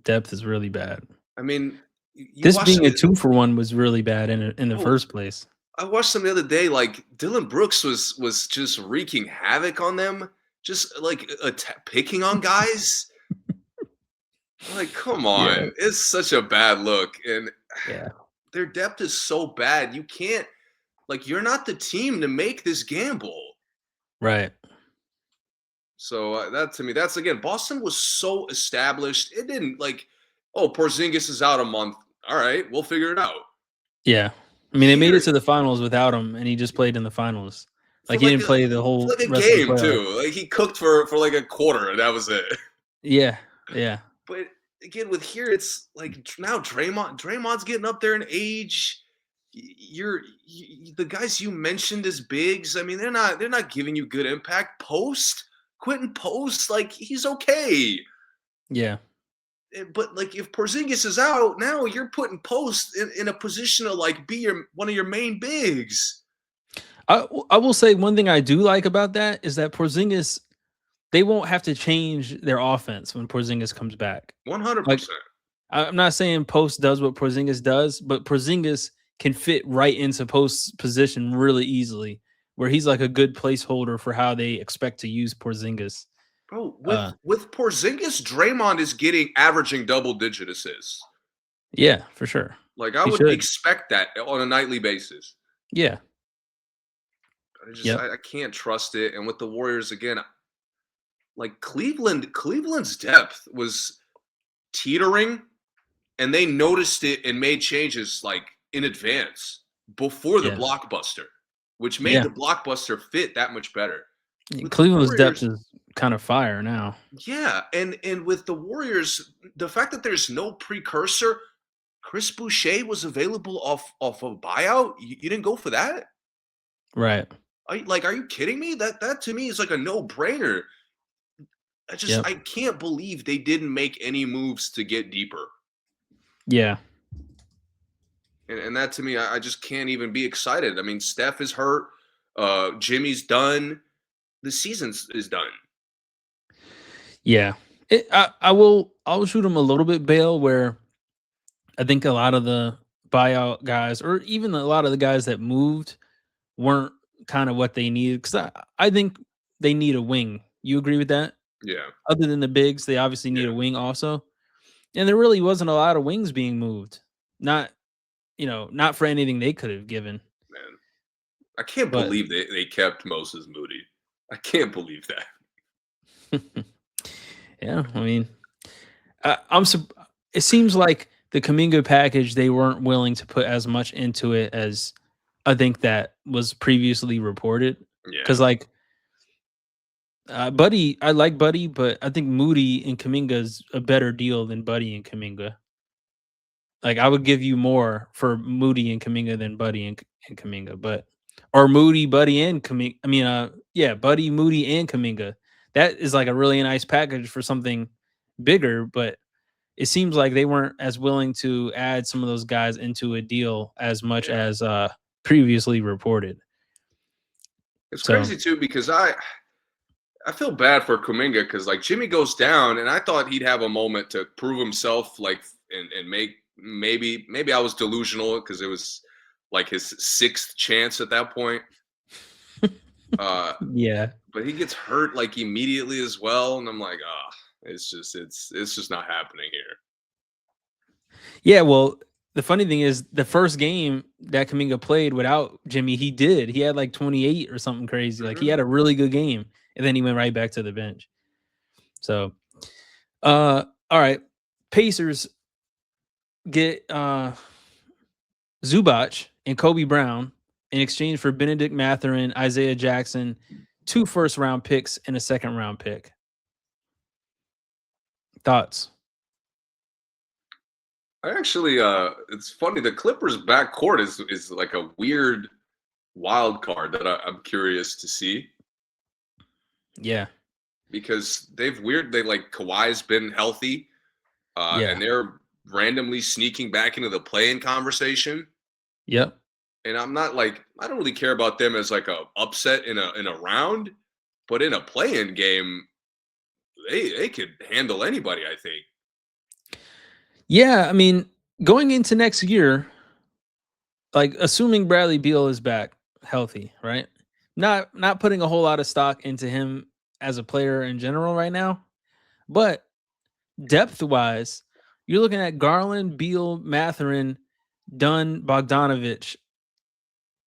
Depth is really bad. I mean, you This watch being some a of the, 2-for-1 was really bad in the oh, first place. I watched some the other day. Like Dylan Brooks was just wreaking havoc on them, just like picking on guys. Like, come Yeah, on, it's such a bad look, and yeah, their depth is so bad. You can't like you're not the team to make this gamble. right. So that to me, that's again, Boston was so established. It didn't like, oh, Porzingis is out a month. All right, we'll figure it out. Yeah. I mean, they made it Here to the finals without him, and he just played in the finals. for Like, he like didn't play the for whole like a rest of the game playoffs. too. Like he cooked for like a quarter, and that was it. Yeah, yeah, But again, with here, it's like now Draymond's getting up there in age. The guys you mentioned as bigs. I mean, they're not giving you good impact. Quentin Post, like he's okay. yeah. But like if Porzingis is out, now you're putting Post in a position to like be one of your main bigs. I will say one thing I do like about that is that Porzingis, they won't have to change their offense when Porzingis comes back. Like, 100%. I'm not saying Post does what Porzingis does, but Porzingis can fit right into post position really easily, where he's like a good placeholder for how they expect to use Porzingis. Bro, Uh, with Porzingis, Draymond is getting averaging double-digit assists. yeah, for sure. Like, I He would should. expect that on a nightly basis. Yeah. I just Yep. I can't trust it. And with the Warriors again, like Cleveland's depth was teetering, and they noticed it and made changes like in advance before the Yeah. blockbuster, which made Yeah. the blockbuster fit that much better. With the Cleveland's depth Warriors, is kind of fire now. yeah, and with the Warriors, the fact that there's no precursor, Chris Boucher was available off of buyout. You didn't go for that? Right. Are you kidding me? That to me is like a no-brainer. Yep. I can't believe they didn't make any moves to get deeper. Yeah. And that to me, I just can't even be excited. I mean, Steph is hurt. Jimmy's done. The season is done. Yeah. I'll shoot him a little bit bail where I think a lot of the buyout guys, or even a lot of the guys that moved, weren't kind of what they needed. Because I think they need a wing. You agree with that? Yeah, Other than the bigs, they obviously need yeah, a wing also. And there really wasn't a lot of wings being moved. Not, not for anything they could have given. man. I can't But believe they kept Moses Moody. I can't believe that. yeah, I mean, it seems like the Kaminga package, they weren't willing to put as much into it as I think that was previously reported. Yeah, Because like Buddy, I like Buddy, but I think Moody and Kaminga is a better deal than Buddy and Kaminga. Like I would give you more for Moody and Kaminga than Buddy and Kaminga, but or Moody, Buddy, and Kaminga. I mean, yeah, Buddy, Moody, and Kaminga. That is like a really nice package for something bigger, but it seems like they weren't as willing to add some of those guys into a deal as much yeah. as previously reported. It's So crazy too because I feel bad for Kuminga because like Jimmy goes down and I thought he'd have a moment to prove himself, like and make maybe I was delusional because it was like his sixth chance at that point. Uh, yeah, but he gets hurt like immediately as well, and I'm like, ah, it's just not happening here. yeah. Well, the funny thing is, the first game that Kaminga played without Jimmy, he did. He had like 28 or something crazy. Like he Hmm. had a really good game, and then he went right back to the bench. So, all right, Pacers get Zubac and Kobe Brown in exchange for Benedict Mathurin, Isaiah Jackson, 2 first-round picks, and a second-round pick. Thoughts? I actually, it's funny. The Clippers' backcourt is like a weird wild card that I'm curious to see Yeah, because they like Kawhi's been healthy, yeah, and they're randomly sneaking back into the play-in conversation. yep. And I'm not like I don't really care about them as like a upset in a round, but in a play-in game, they could handle anybody. I think. Yeah, I mean, going into next year, like assuming Bradley Beal is back healthy, right? Not putting a whole lot of stock into him as a player in general right now, but depth wise, you're looking at Garland, Beal, Mathurin, Dunn, Bogdanovich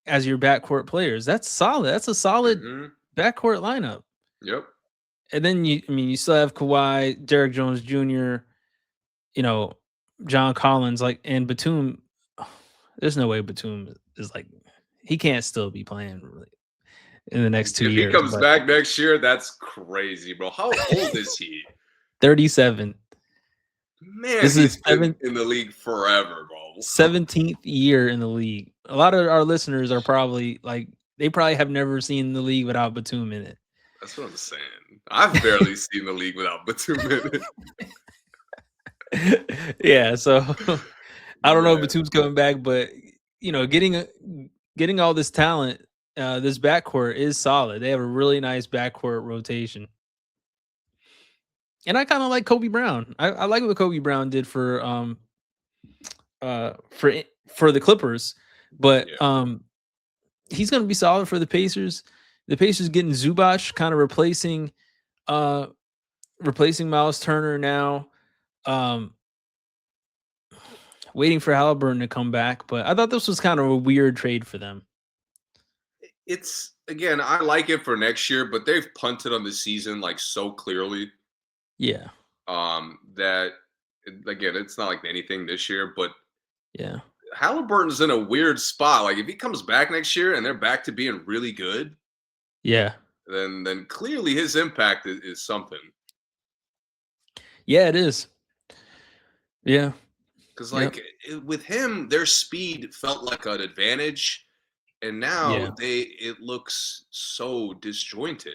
as your backcourt players. That's solid. That's a solid Hmm. backcourt lineup. Yep. And then you still have Kawhi, Derek Jones Jr., you know, John Collins, like, and Batum. There's no way Batum is like he can't still be playing really in the next 2 If he years. comes But back next year, that's crazy, bro. How old is he? 37. Man, This is he's been in the league forever, bro. 17th year in the league. A lot of our listeners are probably like they probably have never seen the league without Batum in it. That's what I'm saying. I've barely seen the league without Batum in Yeah, so I don't know if Man. Batum's coming back, but getting all this talent, this backcourt is solid. They have a really nice backcourt rotation. And I kind of like Kobe Brown. I like what Kobe Brown did for for the Clippers. But Yeah. he's going to be solid for the Pacers. The Pacers getting Zubac, kind of uh replacing Miles Turner now. Um, waiting for Halliburton to come back, but I thought this was kind of a weird trade for them. It's again, I like it for next year, but they've punted on the season like so clearly. Yeah, That again, it's not like anything this year, but yeah, Halliburton's in a weird spot. Like if he comes back next year and they're back to being really good, yeah, then clearly his impact is something. yeah. It is. Yeah, Because yep, like with him, their speed felt like an advantage, and now yeah. it looks so disjointed.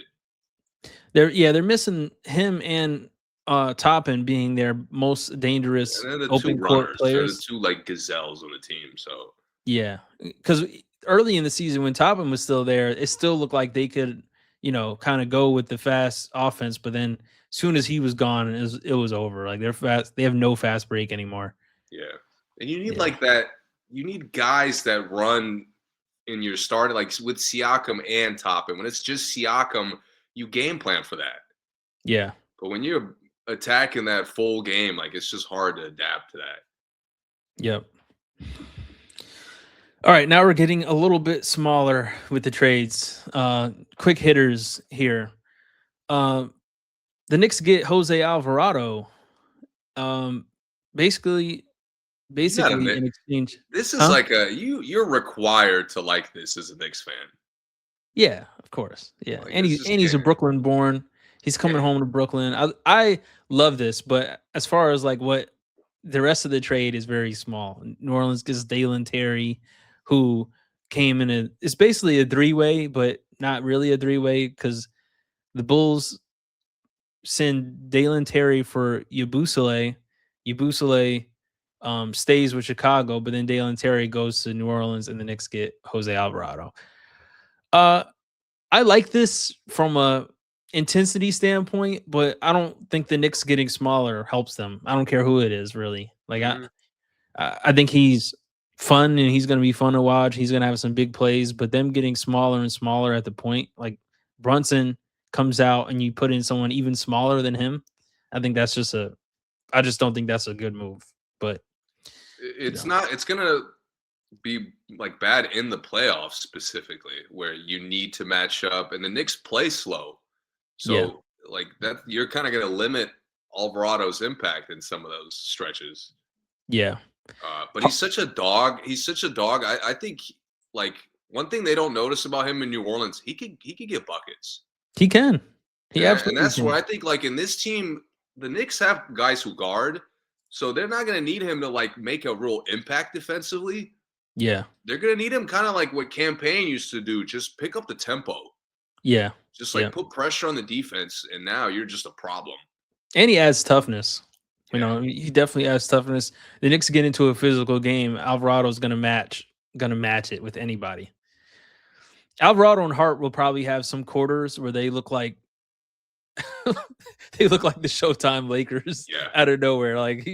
They're missing him and Toppin being their most dangerous And then the two open court runners, they're the players. two like gazelles on the team. So Yeah, because early in the season when Toppin was still there, it still looked like they could, kind of go with the fast offense. But then, as soon as he was gone, it was over. Like they're fast. They have no fast break anymore. yeah, and you need Yeah, like that. You need guys that run in your starting, like with Siakam and Toppin. When it's just Siakam, you game plan for that. yeah, But when you're attacking that full game, like it's just hard to adapt to that. yep. All right, now we're getting a little bit smaller with the trades. Quick hitters here. Uh, the Knicks get Jose Alvarado. Um, basically, You gotta basically admit, in exchange, this is huh? like you're required to like this as a Knicks fan. Yeah, of course. Yeah, Like and this he just and he's can't. a Brooklyn born. He's Yeah, coming home to Brooklyn. I love this, but as far as like what the rest of the trade is very small. New Orleans gets Dalen Terry, who came in it's basically a three-way, but not really a three-way because the Bulls send Dalen Terry for Yabusele. Yabusele stays with Chicago, but then Dalen Terry goes to New Orleans, and the Knicks get Jose Alvarado. Uh, I like this from a intensity standpoint, but I don't think the Knicks getting smaller helps them. I don't care who it is, really. Like mhm. I think he's fun and he's going to be fun to watch. He's going to have some big plays, but them getting smaller and smaller at the point, like Brunson comes out and you put in someone even smaller than him. I think that's just I just don't think that's a good move. But you It's know, not. It's gonna be like bad in the playoffs specifically, where you need to match up, and the Knicks play slow. yeah, So like that, you're kind of gonna limit Alvarado's impact in some of those stretches. yeah, But he's such a dog. He's such a dog. I think like one thing they don't notice about him in New Orleans, he could get buckets. he can. He And absolutely that's can. where I think like in this team, the Knicks have guys who guard, so they're not going to need him to like make a real impact defensively. Yeah, They're going to need him kind of like what Campaign used to do, just pick up the tempo, yeah, just yeah. like put pressure on the defense, and now you're just a problem. And he adds toughness. Yeah, He definitely adds toughness. The Knicks get into a physical game. Alvarado's gonna match it with anybody. Alvarado and Hart will probably have some quarters where they look like they look like the Showtime Lakers yeah. out of nowhere. Like,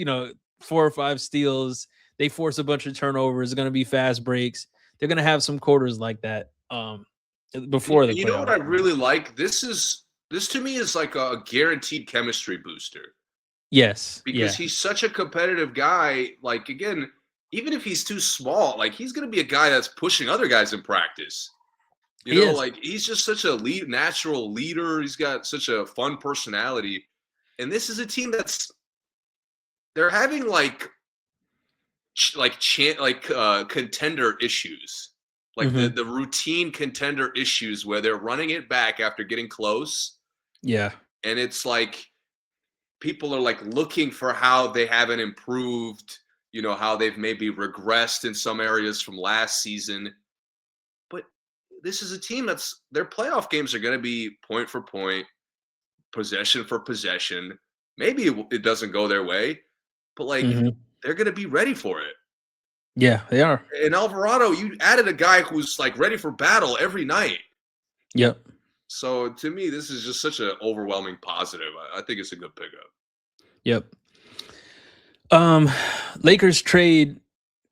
4 or 5 steals. They force a bunch of turnovers. It's gonna be fast breaks. They're gonna have some quarters like that And you, before the and you know what I playoffs. really like? This to me is like a guaranteed chemistry booster Yes. because Yeah. he's such a competitive guy. Like again, even if he's too small, like he's going to be a guy that's pushing other guys in practice. He is. Like he's just such a natural leader. He's got such a fun personality, and this is a team that's they're having contender issues, like the Hmm. the routine contender issues where they're running it back after getting close, Yeah. and it's like people are like looking for how they haven't improved, how they've maybe regressed in some areas from last season. But this is a team that's their playoff games are going to be point for point, possession for possession. Maybe it doesn't go their way, but like Hmm. they're going to be ready for it. Yeah, they are. And Alvarado, you added a guy who's like ready for battle every night. Yep. So to me, this is just such an overwhelming positive. I think it's a good pickup. Yep. Um, Lakers trade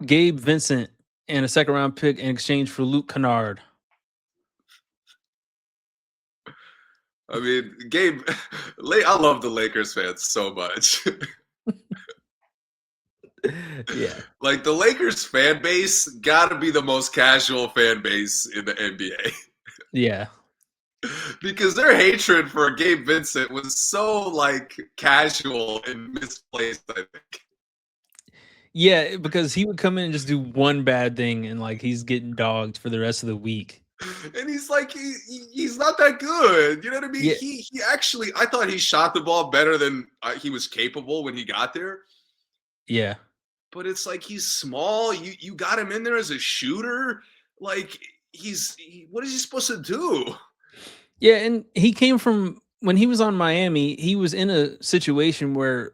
Gabe Vincent and a second round pick in exchange for Luke Kennard. I mean, Gabe, I love the Lakers fans so much. Yeah. Like the Lakers fan base got to be the most casual fan base in the NBA. Yeah. Because their hatred for Gabe Vincent was so like casual and misplaced, I think. Yeah, because he would come in and just do one bad thing and like he's getting dogged for the rest of the week. And he's like he's not that good. You know what I mean? Yeah. He actually, I thought he shot the ball better than he was capable when he got there. Yeah. But it's like he's small. You got him in there as a shooter. Like what is he supposed to do? Yeah, and he came from when he was on Miami, he was in a situation where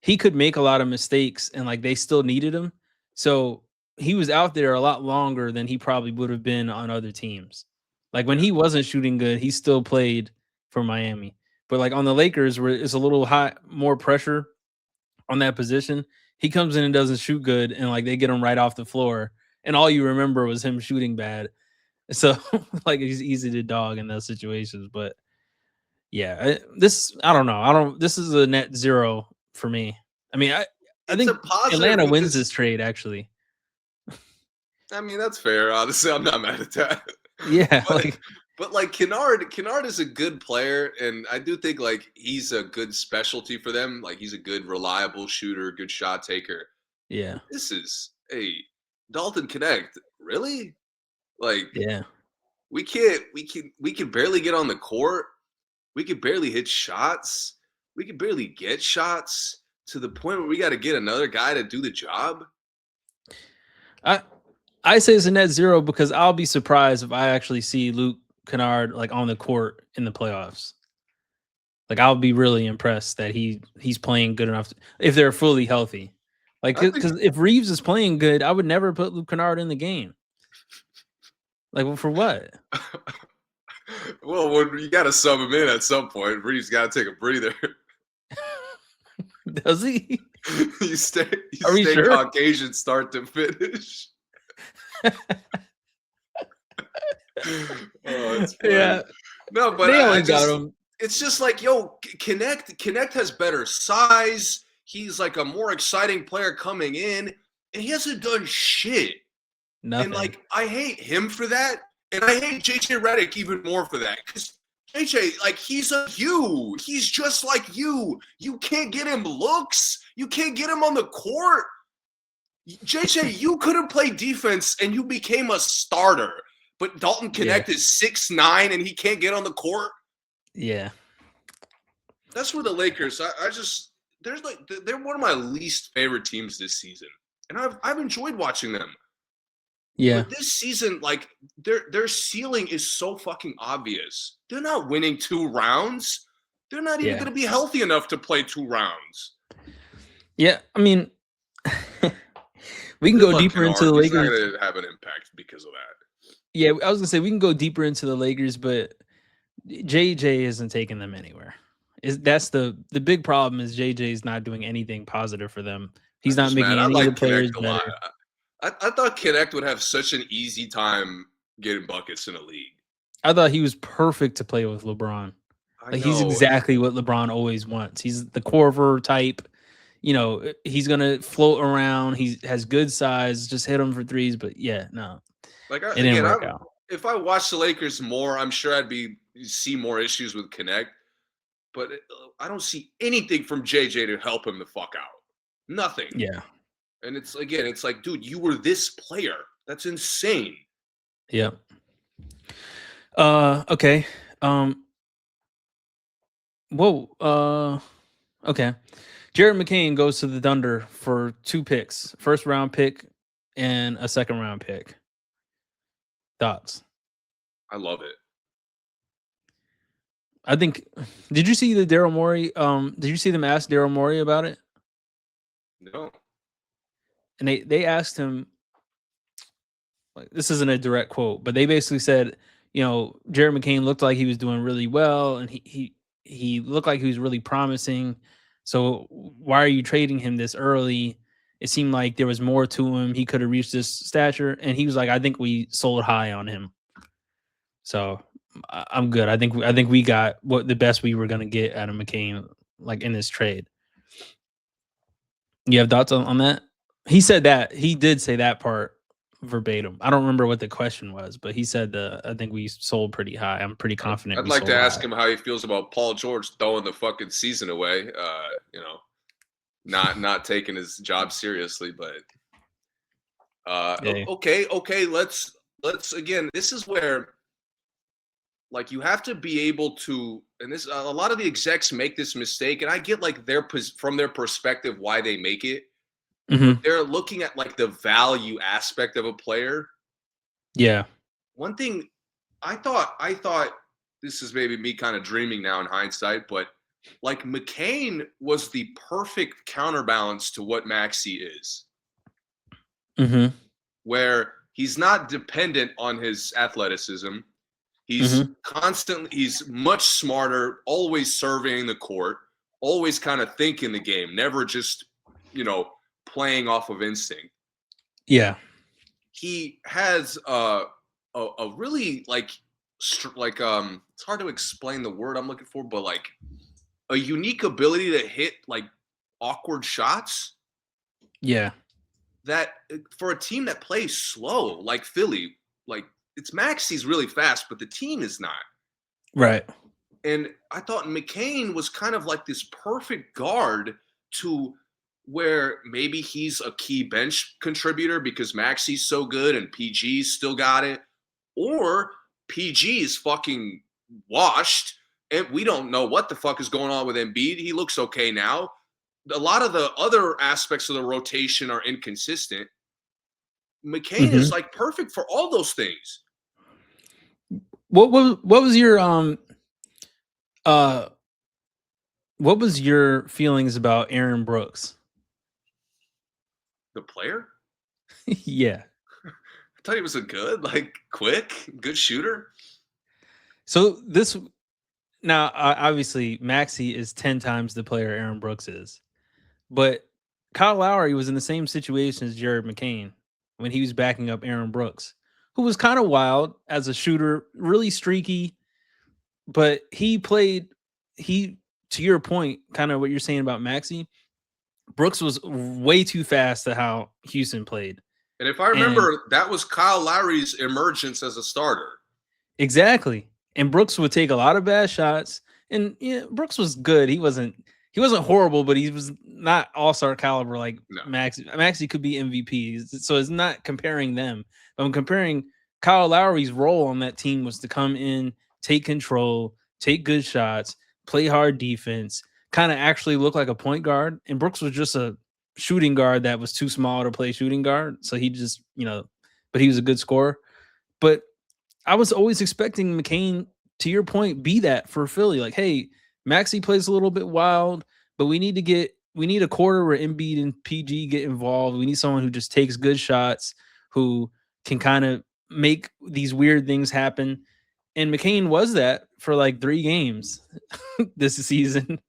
he could make a lot of mistakes and like they still needed him. So he was out there a lot longer than he probably would have been on other teams. Like when Yeah. he wasn't shooting good, he still played for Miami. But like on the Lakers, where it's a little high, more pressure on that position, he comes in and doesn't shoot good, and like they get him right off the floor, and all you remember was him shooting bad. So like he's easy to dog in those situations. But yeah, I don't know. This is a net zero for me. I mean, I It's a think positive Atlanta wins because this trade actually. I mean that's fair. Honestly, I'm not mad at that. Yeah, But like like Kennard is a good player, and I do think like he's a good specialty for them. Like he's a good, reliable shooter, good shot taker. yeah, This is Dalton Connect, really? Like yeah. we can barely get on the court. We can barely hit shots. We can barely get shots to the point where we got to get another guy to do the job. I I say it's a net zero because I'll be surprised if I actually see Luke Kennard like on the court in the playoffs. Like I'll be really impressed that he's playing good enough if they're fully healthy. Like I think because if Reeves is playing good, I would never put Luke Kennard in the game. Like well, for what? well, when you got to sub him in at some point, Reeves got to take a breather. Does he? you stay Are we sure? Caucasian start to finish. Oh, it's funny. Yeah, No, but they I only got just him. it's just like Connect has better size. He's like a more exciting player coming in, and he hasn't done shit. And Nothing. like I hate him for that, and I hate JJ Redick even more for that because JJ, like he's he's just like you. You can't get him looks. You can't get him on the court. JJ, you couldn't play defense and you became a starter. But Dalton Connect is 6'9" and he can't get on the court. Yeah. That's where the Lakers. I just they're one of my least favorite teams this season, and I've enjoyed watching them. Yeah. But this season, like their ceiling is so fucking obvious. They're not winning 2 rounds. They're not even Yeah. going to be healthy enough to play 2 rounds. Yeah. I mean, we can go deeper into the He's not Lakers. going to have an impact because of that. Yeah, I was gonna say we can go deeper into the Lakers, but JJ isn't taking them anywhere. That's the big problem is JJ's not doing anything positive for them. He's I'm not just making mad. I any of the like players Connect a lot. better. I thought Connect would have such an easy time getting buckets in a league. I thought he was perfect to play with LeBron. Like he's exactly what LeBron always wants. He's the Corver type. You know, he's gonna float around. He has good size. Just hit him for threes. But yeah, no, Like it didn't work out. if I watched the Lakers more, I'm sure I'd see more issues with Connect. But I don't see anything from JJ to help him the fuck out. Nothing. Yeah. And it's like, dude, you were this player. That's insane. Yeah. Okay. Whoa. Okay. Jared McCain goes to the Thunder for 2 picks, first round pick and a second round pick. Thoughts? I love it. I think. Did you see the Daryl Morey? Did you see them ask Daryl Morey about it? No. And they asked him. Like this isn't a direct quote, but they basically said, you know, Jared McCain looked like he was doing really well, and he looked like he was really promising. So why are you trading him this early? It seemed like there was more to him. He could have reached this stature, and he was like, "I think we sold high on him." So I'm good. I think we got what the best we were gonna get out of McCain, like in this trade. You have thoughts on that? He said that he did say that part verbatim. I don't remember what the question was, but he said I think we sold pretty high. I'm pretty confident I'd we like to sold ask high. him how he feels about Paul George throwing the fucking season away. You know, not taking his job seriously, but Yeah. okay. Let's again. This is where like you have to be able to, and this a lot of the execs make this mistake, and I get like from their perspective why they make it, but Hmm. they're looking at like the value aspect of a player. Yeah. One thing I thought this is maybe me kind of dreaming now in hindsight, but like McCain was the perfect counterbalance to what Maxey is, Hmm. where he's not dependent on his athleticism. Hmm. He's much smarter, always surveying the court, always kind of thinking the game, never just, you know, playing off of instinct. Yeah. He has a really it's hard to explain the word I'm looking for, but like a unique ability to hit like awkward shots Yeah. that for a team that plays slow like Philly, like it's Maxey's really fast, but the team is not. Right. And I thought McCain was kind of like this perfect guard to where maybe he's a key bench contributor because Maxey's so good and PG's still got it, or PG is fucking washed and we don't know what the fuck is going on with Embiid. He looks okay now. A lot of the other aspects of the rotation are inconsistent. McCain is Hmm. like perfect for all those things. What was your uh what was your feelings about Aaron Brooks? The player, Yeah. I thought he was a good, like quick, good shooter. So this now obviously Maxi is 10 times the player Aaron Brooks is. But Kyle Lowry was in the same situation as Jared McCain when he was backing up Aaron Brooks, who was kind of wild as a shooter, really streaky, but he to your point, kind of what you're saying about Maxi, Brooks was way too fast to how Houston played. And if I And remember, that was Kyle Lowry's emergence as a starter. exactly. And Brooks would take a lot of bad shots. And yeah, Brooks was good. He wasn't horrible, but he was not all-star caliber like No. Maxi could be MVP. So it's not comparing them. I'm comparing Kyle Lowry's role on that team was to come in, take control, take good shots, play hard defense, kind of actually look like a point guard. And Brooks was just a shooting guard that was too small to play shooting guard. So he just, but he was a good scorer. But I was always expecting McCain, to your point, be that for Philly. Like, hey, Maxi plays a little bit wild, but we need a quarter where Embiid and PG get involved. We need someone who just takes good shots, who can kind of make these weird things happen. And McCain was that for like 3 games this season.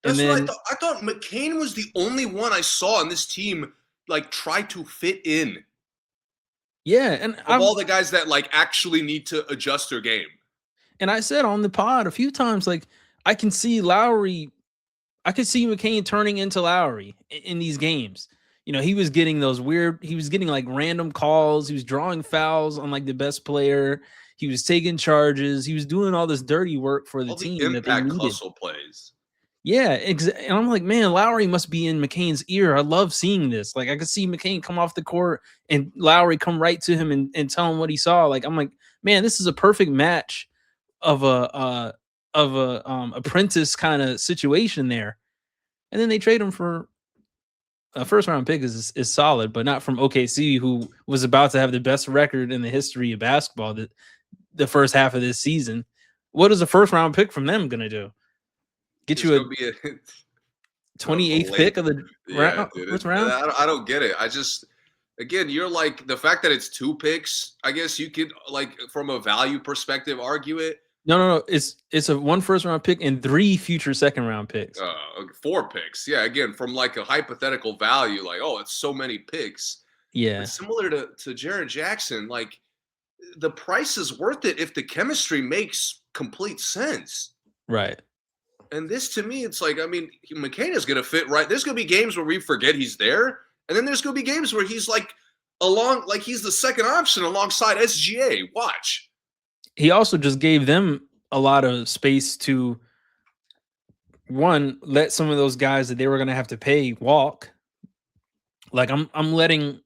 And That's what I then thought. I thought McCain was the only one I saw on this team like try to fit in yeah, and of all the guys that like actually need to adjust their game. I said on the pod a few times, like I can see McCain turning into Lowry in these games. He was getting he was getting like random calls. He was drawing fouls on like the best player. He was taking charges. He was doing all this dirty work for the All the team that they impact needed. hustle plays. Yeah, and I'm like, man, Lowry must be in McCain's ear. I love seeing this. Like, I could see McCain come off the court and Lowry come right to him and tell him what he saw. Like, I'm like, man, this is a perfect match of a apprentice kind of situation there. And then they trade him for a first round pick is solid, but not from OKC, who was about to have the best record in the history of basketball the first half of this season. What is a first round pick from them going to do? Get It's you gonna be a 28th pick of the yeah, dude. first round? I don't get it. I just again, you're like the fact that it's 2 picks. I guess you could like from a value perspective argue it, No. It's a 1 first-round pick and 3 future second-round picks. 4 picks. Yeah, again, from like a hypothetical value, like, oh, it's so many picks. But Yeah, similar to Jaren Jackson, like the price is worth it if the chemistry makes complete sense. right. And this to me, it's like, I mean, McCain is going to fit right. There's going to be games where we forget he's there. And then there's going to be games where he's like like he's the second option alongside SGA. Watch. He also just gave them a lot of space to, one, let some of those guys that they were gonna have to pay walk. Like I'm letting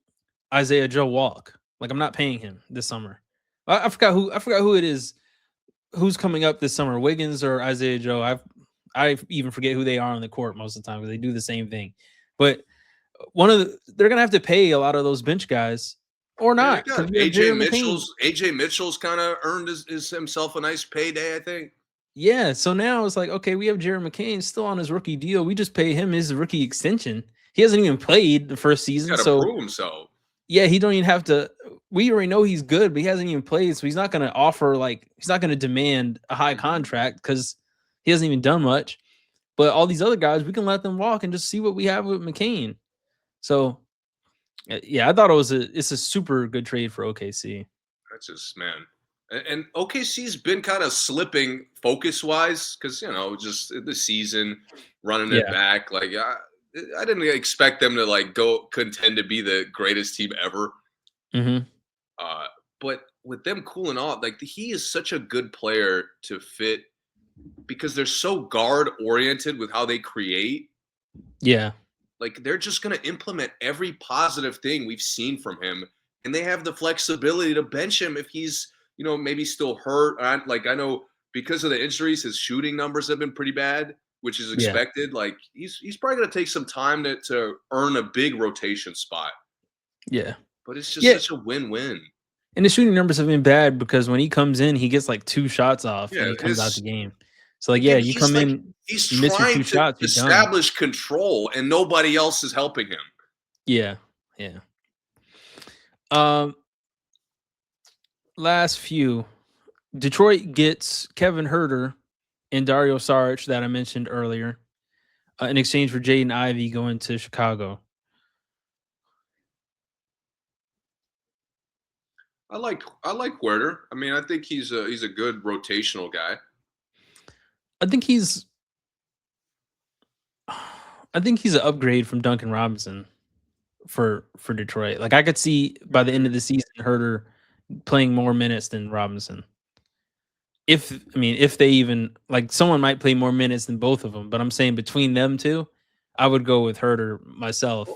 Isaiah Joe walk. Like I'm not paying him this summer. I forgot who it is who's coming up this summer, Wiggins or Isaiah Joe. I even forget who they are on the court most of the time because they do the same thing. But they're gonna have to pay a lot of those bench guys or Yeah, they not got because you have Jared McCain. AJ Mitchell's kind of earned himself a nice payday, I think. Yeah, so now it's like, okay, we have Jaren McCain still on his rookie deal. We just pay him his rookie extension. He hasn't even played the first He's season, got to so prove himself. yeah, he don't even have to. We already know he's good, but he hasn't even played, so he's not going to offer he's not going to demand a high contract because he hasn't even done much. But all these other guys, we can let them walk and just see what we have with McCain. So yeah, I thought it's a super good trade for OKC. That's just, man. And OKC's been kind of slipping focus wise because, just the season running it Yeah. back. Like, I didn't expect them to like go contend to be the greatest team ever. Mm-hmm. But with them cooling off, like he is such a good player to fit because they're so guard oriented with how they create. Yeah. Like they're just going to implement every positive thing we've seen from him, and they have the flexibility to bench him if he's, maybe still hurt. I know because of the injuries, his shooting numbers have been pretty bad, which is Yeah. expected. Like he's probably going to take some time to earn a big rotation spot. Yeah. But it's just such a win-win. And the shooting numbers have been bad because when he comes in, he gets like 2 shots off and he comes out the game. So like, yeah, you come in, he's you miss your 2 trying to shots, you're done. establish control, and nobody else is helping him. Yeah, yeah. Last few, Detroit gets Kevin Huerter and Dario Saric that I mentioned earlier, in exchange for Jaden Ivey going to Chicago. I like Huerter. I mean, I think he's a good rotational guy. I think he's an upgrade from Duncan Robinson for Detroit. Like I could see by the end of the season Huerter playing more minutes than Robinson. If they even like someone might play more minutes than both of them, but I'm saying between them two, I would go with Huerter myself.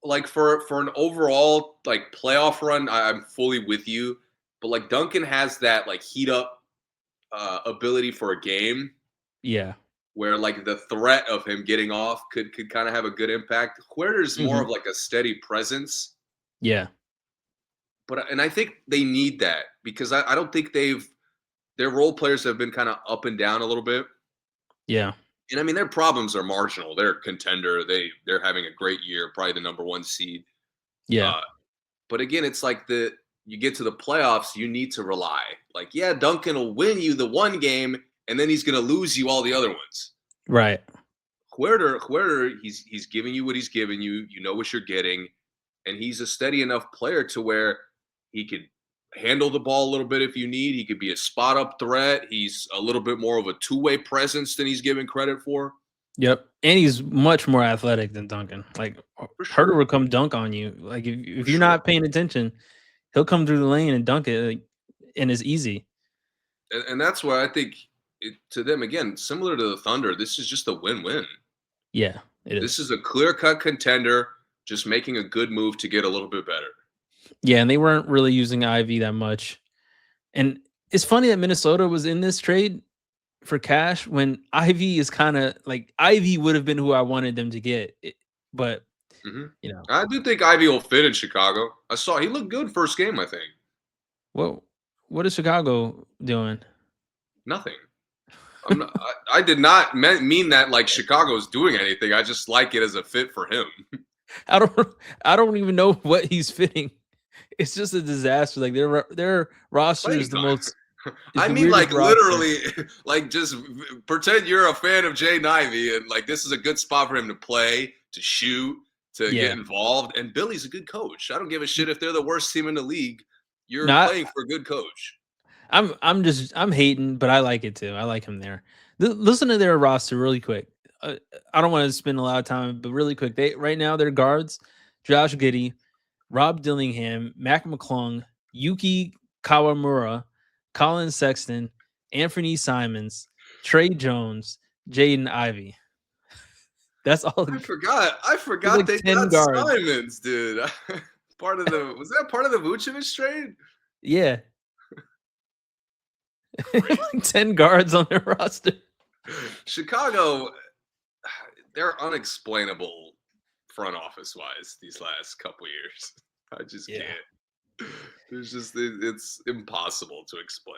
Like for an overall like playoff run, I'm fully with you. But like Duncan has that like heat up ability for a game. Yeah. Where like the threat of him getting off could kind of have a good impact. Huerter's more of like a steady presence. Yeah. And I think they need that because I don't think their role players have been kind of up and down a little bit. Yeah. And I mean their problems are marginal. They're a contender. They're having a great year, probably the number 1 seed. Yeah. But again, it's like you get to the playoffs, you need to rely. Like, yeah, Duncan will win you the one game, and then he's going to lose you all the other ones. Right. Huerter, he's giving you what he's giving you. You know what you're getting, and he's a steady enough player to where he could handle the ball a little bit if you need. He could be a spot up threat. He's a little bit more of a two-way presence than he's given credit for. Yep, and he's much more athletic than Duncan. Like Huerter will come dunk on you. Like if you're not paying attention, he'll come through the lane and dunk it, and it's easy. And that's why I think to them again, similar to the Thunder, this is just a win-win. Yeah, this is a clear-cut contender, just making a good move to get a little bit better. Yeah, and they weren't really using Ivy that much. And it's funny that Minnesota was in this trade for cash when Ivy is kind of like Ivy would have been who I wanted them to get. But, I do think Ivy will fit in Chicago. I saw he looked good first game, I think. Well, what is Chicago doing? Nothing. I did not mean that like Chicago's doing anything. I just like it as a fit for him. I don't even know what he's fitting. It's just a disaster. Like their roster is the most is I the mean, weirdest like roster. literally, like just pretend you're a fan of Jay Ivey, and like this is a good spot for him to play, to shoot, to get Yeah. involved. And Billy's a good coach. I don't give a shit if they're the worst team in the league. You're Not playing for a good coach. I'm hating, but I like it too. I like him there. Listen to their roster really quick. I don't want to spend a lot of time, but really quick. They right now their guards: Josh Giddey, Rob Dillingham, Mac McClung, Yuki Kawamura, Colin Sexton, Anthony Simons, Trey Jones, Jaden Ivey. That's all. I There's forgot like they 10 got guards. Simons, dude. Was that part of the Vucevic trade? Yeah. Crazy. Like 10 guards on their roster. Chicago, they're unexplainable front office wise these last couple years. I just Yeah. can't. It's impossible to explain.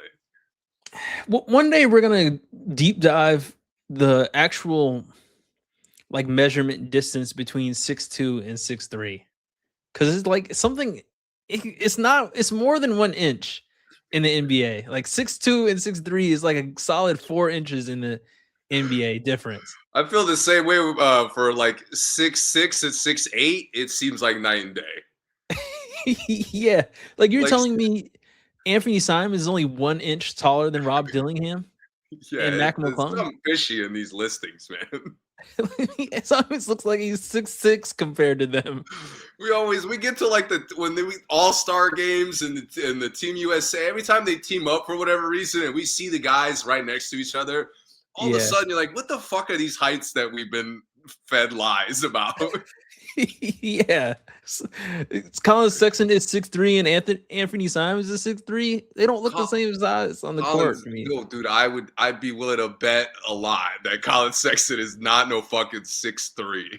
Well, one day we're gonna deep dive the actual like measurement distance between 6'2" and 6'3", because it's like something. It's not. It's more than 1 inch in the NBA. Like 6'2" and 6'3" is like a solid 4 inches in the NBA difference. I feel the same way for like 6'6" and 6'8". It seems like night and day. Yeah, like you're Like, telling me Anthony Simons is only 1 inch taller than Rob Dillingham and yeah, Mac there's McClung. something fishy in these listings, man. Simons looks like he's 6'6" compared to them. We get to like when we all-star games and the Team USA. Every time they team up for whatever reason, and we see the guys right next to each other, all of a Yeah. sudden you're like, what the fuck are these heights that we've been fed lies about? Yeah. It's Colin Sexton is 6'3" and Anthony Simons is 6'3". They don't look the same size on the court Collins, to me. no, dude, I'd be willing to bet a lot that Colin Sexton is not no fucking 6'3".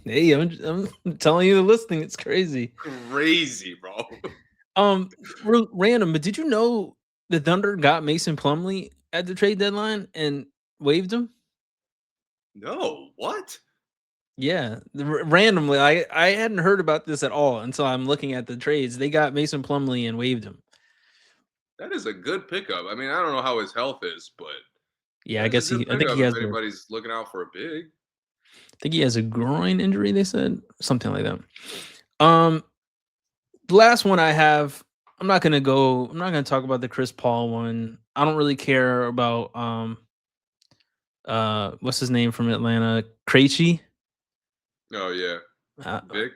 Hey, I'm telling you the listing. It's crazy. Crazy, bro. Random, but did you know the Thunder got Mason Plumlee at the trade deadline and waived him? No, what? Yeah, randomly. I hadn't heard about this at all until I'm looking at the trades. They got Mason Plumlee and waived him. That is a good pickup. I mean, I don't know how his health is, but Yeah, I that's a guess good I think pickup he if has anybody's looking out for a big. I think he has a groin injury. They said something like that. The last one I have, I'm not gonna talk about the Chris Paul one. I don't really care about what's his name from Atlanta, Krejci. Oh yeah, Uh, Vic.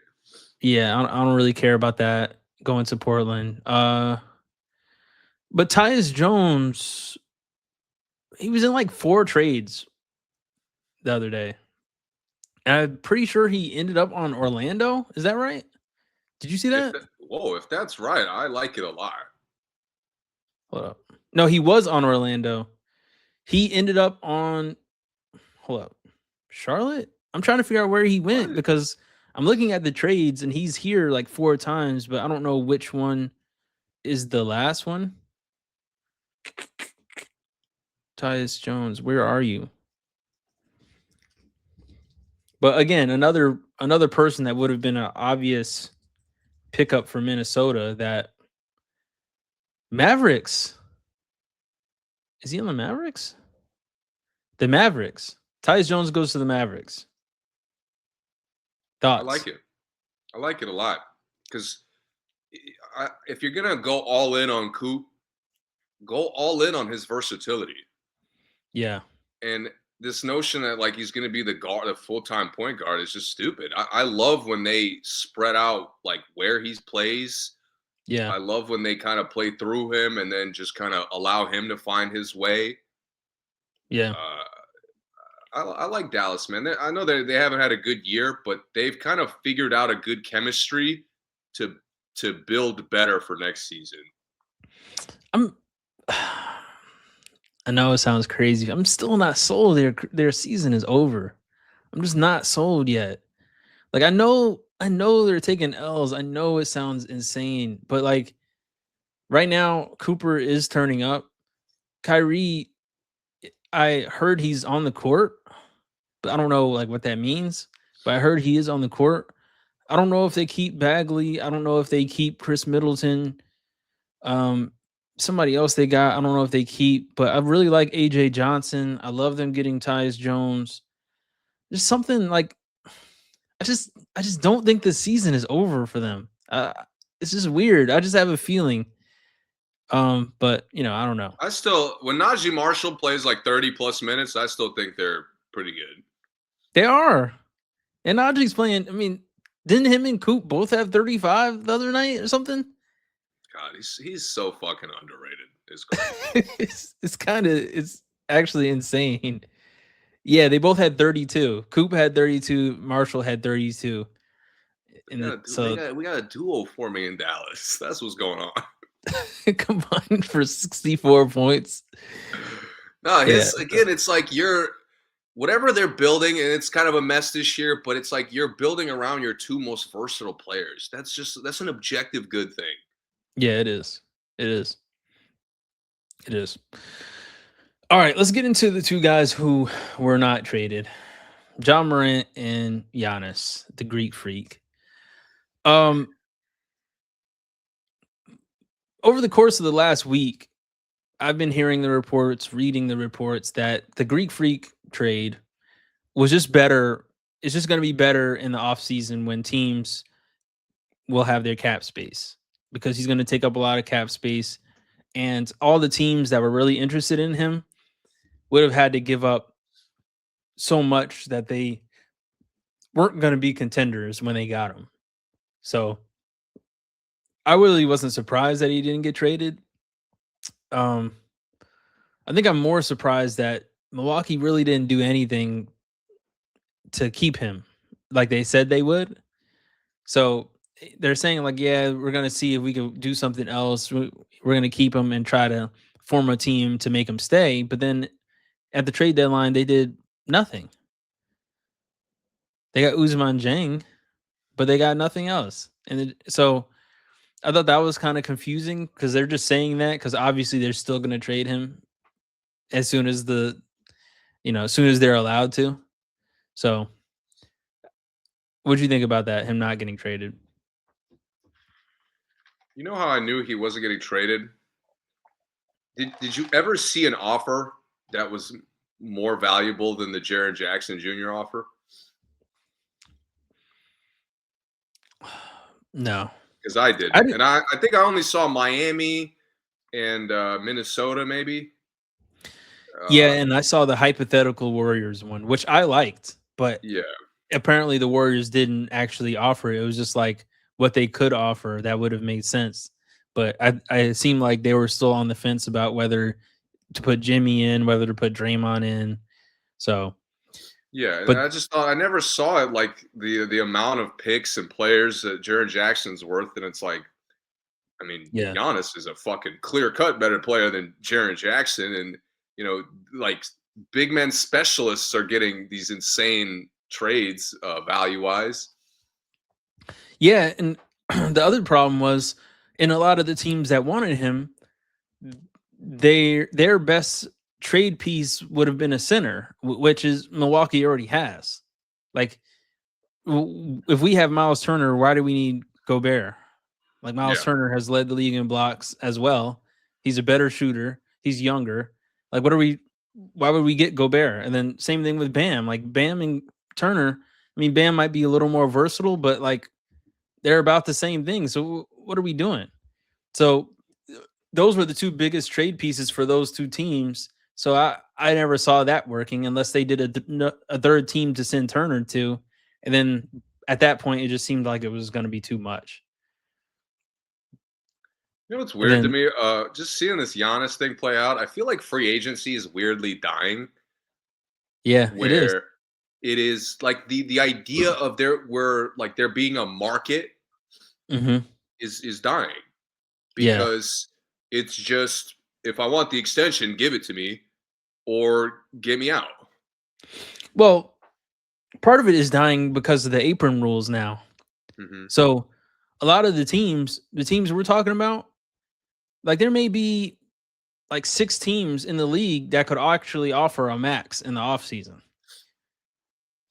yeah, I don't really care about that going to Portland. But Tyus Jones, he was in like 4 trades the other day. And I'm pretty sure he ended up on Orlando. Is that right? Did you see that? If that's right, I like it a lot. Hold up. No, he was on Orlando. He ended up on hold up. Charlotte? I'm trying to figure out where he went What? because I'm looking at the trades and he's here like 4 times, but I don't know which one is the last one. Tyus Jones, where are you? But again, another person that would have been an obvious pickup for Minnesota. That Mavericks. Is he on the Mavericks? The Mavericks. Tyus Jones goes to the Mavericks. Thoughts? I like it. I like it a lot because if you're gonna go all in on Coop, go all in on his versatility. Yeah. And this notion that like he's going to be the full-time point guard is just stupid. I love when they spread out like where he plays. Yeah. I love when they kind of play through him and then just kind of allow him to find his way. Yeah. I like Dallas, man. I know they haven't had a good year, but they've kind of figured out a good chemistry to build better for next season. I know it sounds crazy. I'm still not sold. Their season is over. I'm just not sold yet. Like I know they're taking L's. I know it sounds insane, but like right now, Cooper is turning up. Kyrie, I heard he's on the court, but I don't know like what that means. But I heard he is on the court. I don't know if they keep Bagley. I don't know if they keep Chris Middleton. somebody else they got. I don't know if they keep, but I really like AJ Johnson. I love them getting Tyus Jones. There's something like I just don't think the season is over for them. It's just weird. I just have a feeling. But I don't know. I still, when Najee Marshall plays like 30 plus minutes, I still think they're pretty good. They are. And Najee's playing. I mean, didn't him and Coop both have 35 the other night or something? God, he's so fucking underrated. It's crazy. It's actually insane. Yeah, they both had 32. Coop had 32. Marshall had 32. We got a duo forming in Dallas. That's what's going on. Combined for 64 points. No, again, it's like whatever they're building, and it's kind of a mess this year, but it's like you're building around your two most versatile players. That's an objective good thing. Yeah, it is. It is. It is. All right, let's get into the two guys who were not traded. John Morant and Giannis, the Greek freak. Over the course of the last week, I've been hearing the reports, reading the reports that the Greek freak trade was just better. It's just going to be better in the offseason when teams will have their cap space, because he's going to take up a lot of cap space. And all the teams that were really interested in him would have had to give up so much that they weren't going to be contenders when they got him. So I really wasn't surprised that he didn't get traded. I think I'm more surprised that Milwaukee really didn't do anything to keep him like they said they would. So they're saying like, yeah, we're going to see if we can do something else. We're going to keep him and try to form a team to make him stay. But then at the trade deadline, they did nothing. They got Ousmane Dieng, but they got nothing else. And so I thought that was kind of confusing, because they're just saying that because obviously they're still going to trade him as soon as as soon as they're allowed to. So what do you think about that, him not getting traded? You know how I knew he wasn't getting traded? Did you ever see an offer that was more valuable than the Jaren Jackson Jr. offer? No. Because I did. And I think I only saw Miami and Minnesota, maybe. Yeah, and I saw the hypothetical Warriors one, which I liked, but yeah, apparently the Warriors didn't actually offer it. It was just like what they could offer that would have made sense. But it seemed like they were still on the fence about whether to put Jimmy in, whether to put Draymond in. So yeah, but I just thought I never saw it like the amount of picks and players that Jaren Jackson's worth, and it's like, I mean, yeah. Giannis is a fucking clear-cut better player than Jaren Jackson, and like big men specialists are getting these insane trades value-wise. Yeah, and the other problem was, in a lot of the teams that wanted him, their best trade piece would have been a center, which is Milwaukee already has. Like, if we have Miles Turner, why do we need Gobert? Like, Miles Turner has led the league in blocks as well. He's a better shooter. He's younger. Like, why would we get Gobert? And then same thing with Bam. Like, Bam and Turner, I mean, Bam might be a little more versatile, but like they're about the same thing. So what are we doing? So those were the two biggest trade pieces for those two teams. So I never saw that working unless they did a third team to send Turner to. And then at that point, it just seemed like it was going to be too much. You know what's weird to me? Just seeing this Giannis thing play out, I feel like free agency is weirdly dying. Yeah, it is. It is like the idea of there being a market is dying, because it's just, if I want the extension, give it to me or get me out. Well, part of it is dying because of the apron rules now. So a lot of the teams we're talking about, like there may be like 6 teams in the league that could actually offer a max in the offseason.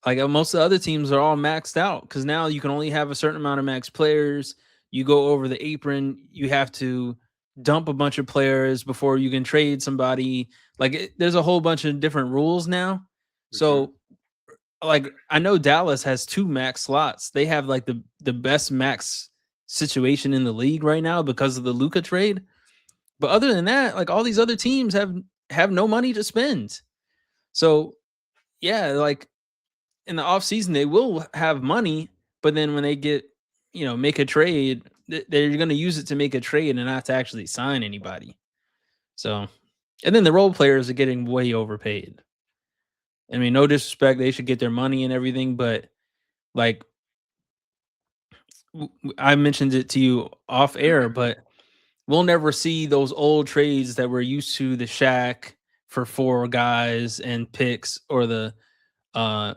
Like most of the other teams are all maxed out, because now you can only have a certain amount of max players. You go over the apron, you have to dump a bunch of players before you can trade somebody. Like there's a whole bunch of different rules now. Hmm. So like I know Dallas has 2 max slots. They have like the best max situation in the league right now because of the Luka trade. But other than that, like all these other teams have no money to spend. So yeah, like in the off season they will have money, but then when they get, make a trade, they're going to use it to make a trade and not to actually sign anybody. So, and then the role players are getting way overpaid. I mean, no disrespect, they should get their money and everything, but like I mentioned it to you off air, but we'll never see those old trades that we're used to, the Shaq for 4 guys and picks, or the uh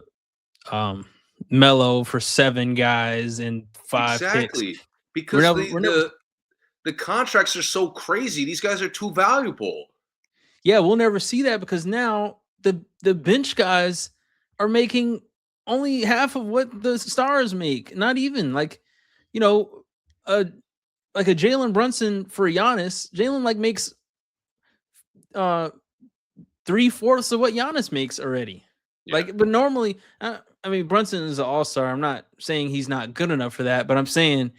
um Mello for 7 guys and 5 picks. Exactly, We're because never we're never the contracts are so crazy. These guys are too valuable. Yeah, we'll never see that because now the bench guys are making only half of what the stars make. Not even like, you know, a like a Jalen Brunson for Giannis. Jalen like makes uh 3/4 of what Giannis makes already. Yeah. Like, but normally, I mean, Brunson is an all-star. I'm not saying he's not good enough for that, but I'm saying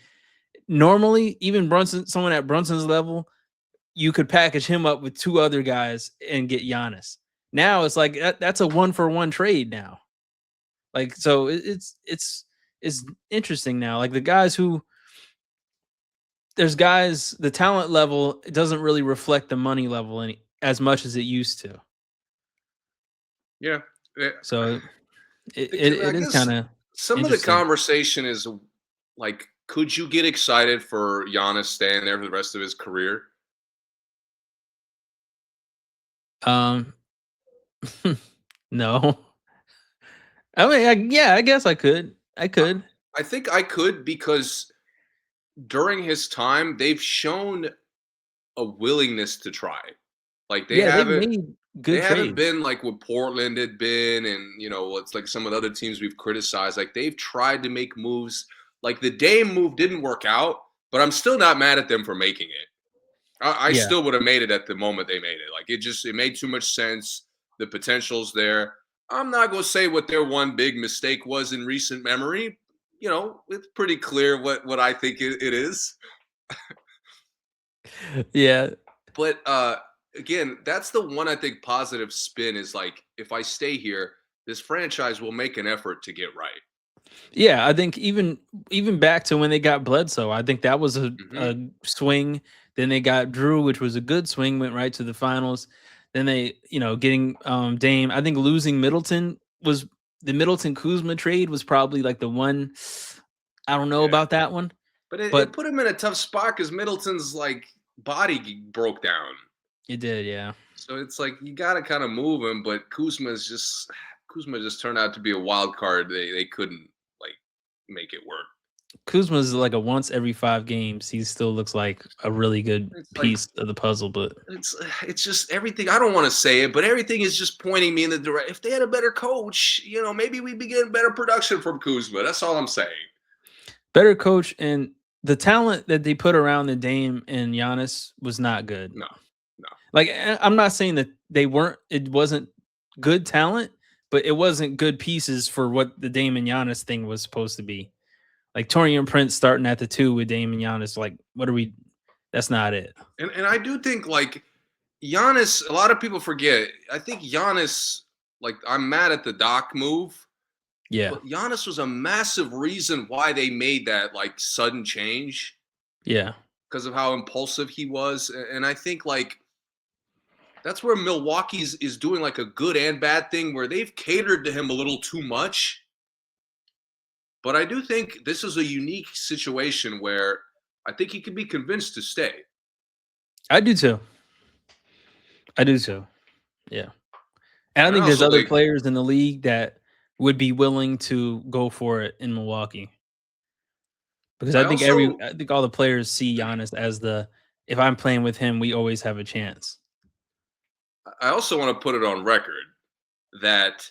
normally, even Brunson, someone at Brunson's level, you could package him up with 2 other guys and get Giannis. Now it's like that's a 1-for-1 trade now. Like, so it's interesting now. Like the guys who there's guys, the talent level doesn't really reflect the money level as much as it used to. Yeah. Yeah. So I it is guess kind of some of the interesting. conversation is like, could you get excited for Giannis staying there for the rest of his career? Um, no, I mean, yeah, I guess I could. I I, could. I think I could, because during his time, they've shown a willingness to try. Like Yeah, they've made they good haven't trades. been like what Portland had been, and it's like some of the other teams we've criticized. Like they've tried to make moves. Like the Dame move didn't work out, but I'm still not mad at them for making it. I Yeah, still would have made it at the moment they made it. Like it made too much sense. The potential's there. I'm not gonna say what their one big mistake was in recent memory. It's pretty clear what I think it is. yeah. But again, that's the one I think positive spin is like, if I stay here, this franchise will make an effort to get right. Yeah, I think even back to when they got Bledsoe, I think that was Hmm. a swing. Then they got Drew, which was a good swing, went right to the finals. Then they, getting Dame. I think losing Middleton was the Middleton Kuzma trade was probably like the one. I don't know Yeah, about that one, but it but put him in a tough spot because Middleton's like body broke down. it did. Yeah, So it's like you got to kind of move him, but Kuzma just turned out to be a wild card. They couldn't like make it work. Kuzma's like a once every 5 games. He still looks like a really good It's like piece of the puzzle, but it's just everything. I don't want to say it, but everything is just pointing me in the direction. If they had a better coach, maybe we'd be getting better production from Kuzma. That's all I'm saying. better coach, and the talent that they put around the Dame and Giannis was not good. No, no. Like I'm not saying that it wasn't good talent, but it wasn't good pieces for what the Dame and Giannis thing was supposed to be. Like Torian Prince starting at the 2 with Dame and Giannis, like what are we? That's not it. And I do think like Giannis. A lot of people forget. I think Giannis. Like I'm mad at the Doc move, Yeah, but Giannis was a massive reason why they made that like sudden change yeah, because of how impulsive he was. And I think like that's where Milwaukee's is doing like a good and bad thing where they've catered to him a little too much. But I do think this is a unique situation where I think he can be convinced to stay. I do too. I do too. Yeah, and I And I think there's also other like, players in the league that would be willing to go for it in Milwaukee because I also, I think all the players see Giannis as the if I'm playing with him, we always have a chance. I also want to put it on record that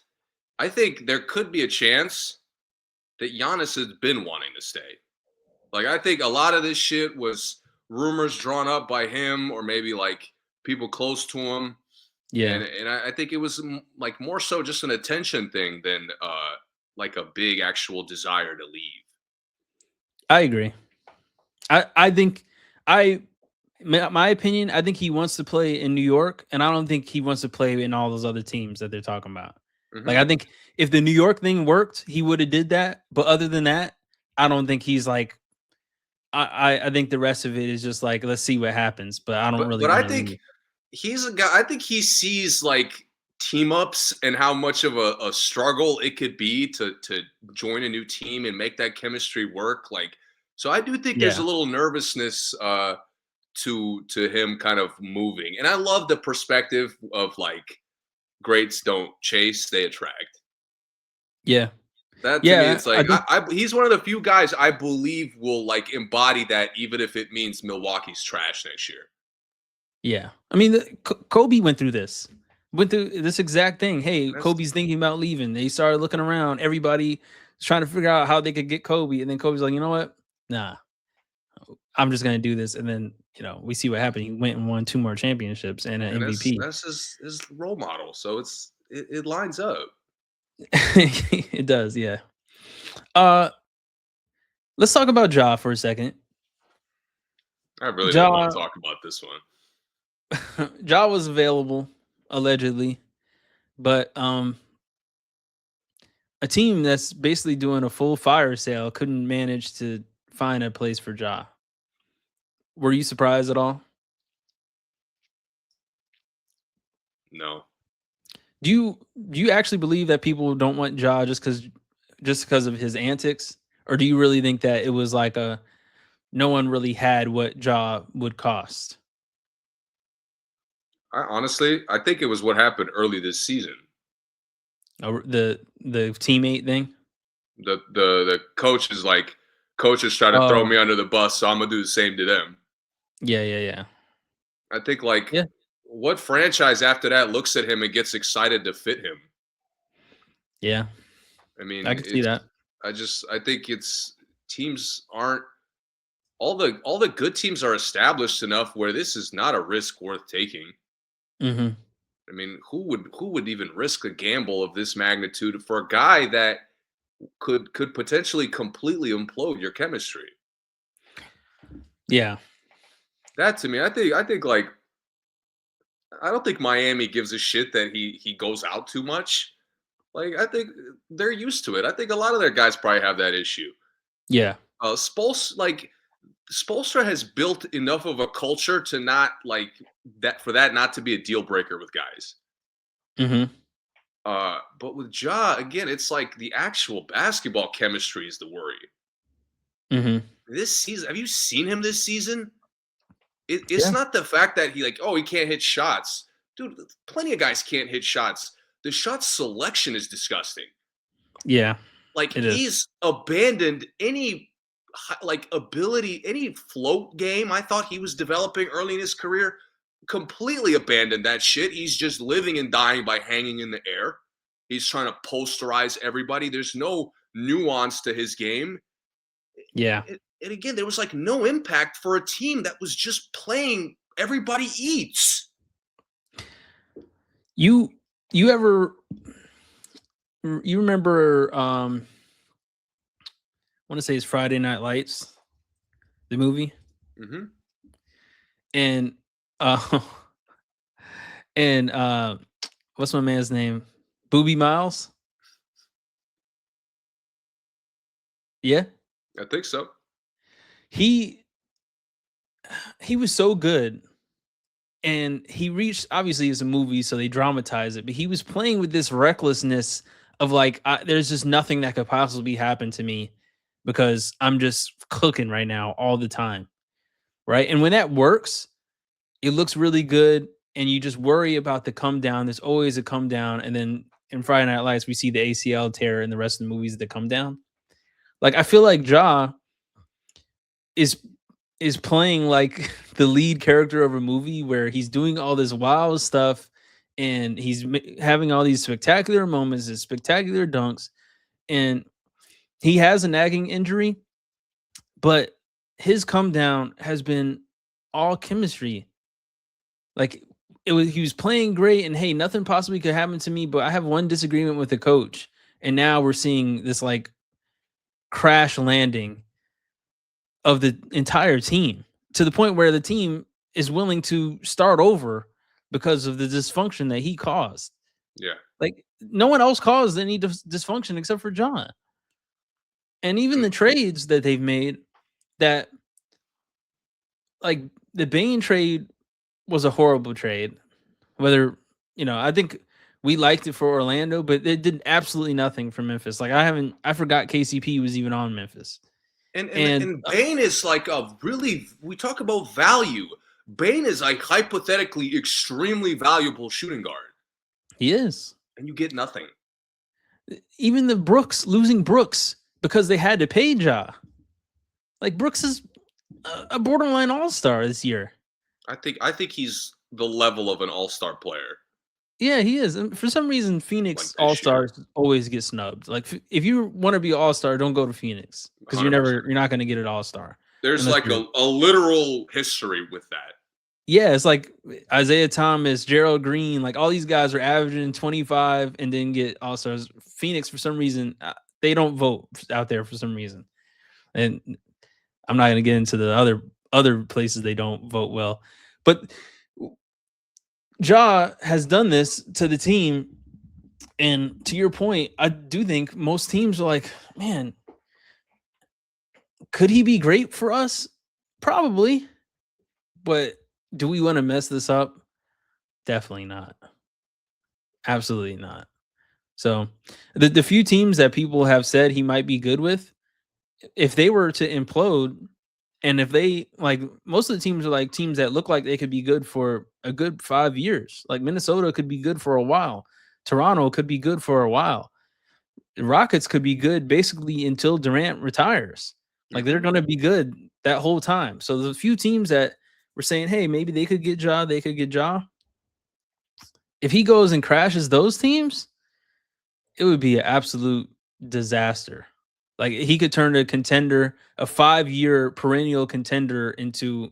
I think there could be a chance that Giannis has been wanting to stay. Like I think a lot of this shit was rumors drawn up by him or maybe like people close to him. Yeah, And I think it was like more so just an attention thing than like a big actual desire to leave. I agree. I think I my opinion, I think he wants to play in New York, and I don't think he wants to play in all those other teams that they're talking about. Like, I Hmm. think if the New York thing worked, he would have did that. But other than that, I don't think he's like. I think the rest of it is just like, let's see what happens. But I don't really But I want to think leave. he's a guy. I think he sees like team ups and how much of a struggle it could be to join a new team and make that chemistry work. Like, so I do think there's a Yeah, little nervousness to him kind of moving, and I love the perspective of like greats don't chase, they attract. yeah, That to me, yeah. it's I like think he's one of the few guys I believe will like embody that, even if it means Milwaukee's trash next year. yeah. I mean, Kobe went through this. Went through this exact thing. Hey, That's Kobe's thinking about leaving. They started looking around. Everybody was trying to figure out how they could get Kobe, and then Kobe's like, you know what? Nah, I'm just gonna do this, and then we see what happened. He went and won 2 more championships and an and MVP. that's his role model. So it lines up. It does, yeah. Uh, let's talk about Ja for a second. I really didn't want Ja to talk about this one. Ja was available allegedly, but a team that's basically doing a full fire sale couldn't manage to find a place for Ja. Were you surprised at all? No, Do you actually believe that people don't want Ja just because of his antics, or do you really think that it was like a no one really had what Ja would cost? I think it was what happened early this season. The teammate thing. The coaches try to throw Oh, me under the bus, so I'm gonna do the same to them. yeah, yeah, yeah, I think like yeah, what franchise after that looks at him and gets excited to fit him? yeah. I I mean, can see it's that. I think it's teams aren't all the good teams are established enough where this is not a risk worth taking. Hmm. I mean, who would even risk a gamble of this magnitude for a guy that could potentially completely implode your chemistry? Yeah, That to me, I think like I don't think Miami gives a shit that he goes out too much. Like I think they're used to it. I think a lot of their guys probably have that issue. yeah. Spolstra has built enough of a culture to not like that for that not to be a deal breaker with guys. Hmm. But with Ja, again, it's like the actual basketball chemistry is the worry. Hmm. This season, have you seen him this season? It's Yeah, not the fact that he can't hit shots. Dude, plenty of guys can't hit shots. The shot selection is disgusting. yeah. Like It is. he's abandoned any like ability, any float game I thought he was developing early in his career. Completely abandoned that shit. He's just living and dying by hanging in the air. He's trying to posterize everybody. There's no nuance to his game. Yeah. And again, there was like no impact for a team that was just playing everybody eats. You you ever you remember I want to say it's Friday Night Lights, the movie? Hmm. And uh and what's my man's name? Booby Miles? Yeah. I think so. He he was so good, and he reached, obviously it's a movie so they dramatize it, but he was playing with this recklessness of like, there's just nothing that could possibly happen to me because I'm just cooking right now all the time, right? And when that works, it looks really good, and you just worry about the come down. There's always a come down, and then in Friday Night Lights we see the ACL tear and the rest of the movies that come down. Like, I feel like Ja is is playing like the lead character of a movie where he's doing all this wild stuff, and he's having all these spectacular moments and spectacular dunks, and he has a nagging injury, but his come down has been all chemistry. Like he was playing great, and hey, nothing possibly could happen to me. But I have one disagreement with the coach, and now we're seeing this like crash landing of the entire team to the point where the team is willing to start over because of the dysfunction that he caused. Yeah. Like no one else caused any dysfunction except for John. And even And the trades that they've made, that like the Bane trade was a horrible trade. Whether, I think we liked it for Orlando, but it did absolutely nothing for Memphis. Like I forgot KCP was even on Memphis. and and, And and Bane is like a really, we talk about value. Bane is like hypothetically extremely valuable shooting guard, he is. and you get nothing. Even the losing Brooks because they had to pay Ja. Like Brooks is a borderline all-star this year. I think he's the level of an all-star player. Yeah, he is. And for some reason, Phoenix Like this year. all-stars always get snubbed. Like if you want to be all-star, don't go to Phoenix because 100%. you're not going to get an all-star. There's unless like you're- a literal history with that. Yeah, it's like Isaiah Thomas, Gerald Green, like all these guys are averaging 25 and then get all-stars. Phoenix, for some reason, they don't vote out there for some reason. And I'm not going to get into the other places they don't vote well. But Ja has done this to the team. And to your point, I do think most teams are like, man, could he be great for us? Probably. But do we want to mess this up? Definitely not. Absolutely not. So the few teams that people have said he might be good with, if they were to implode, and if they like most of the teams are like teams that look like they could be good for a good 5 years. Like Minnesota could be good for a while. Toronto could be good for a while. The Rockets could be good basically until Durant retires. Like they're going to be good that whole time. So there's a few teams that were saying, hey, maybe they could get Ja. They could get Ja. If he goes and crashes those teams, it would be an absolute disaster. Like he could turn a contender, a 5-year perennial contender, into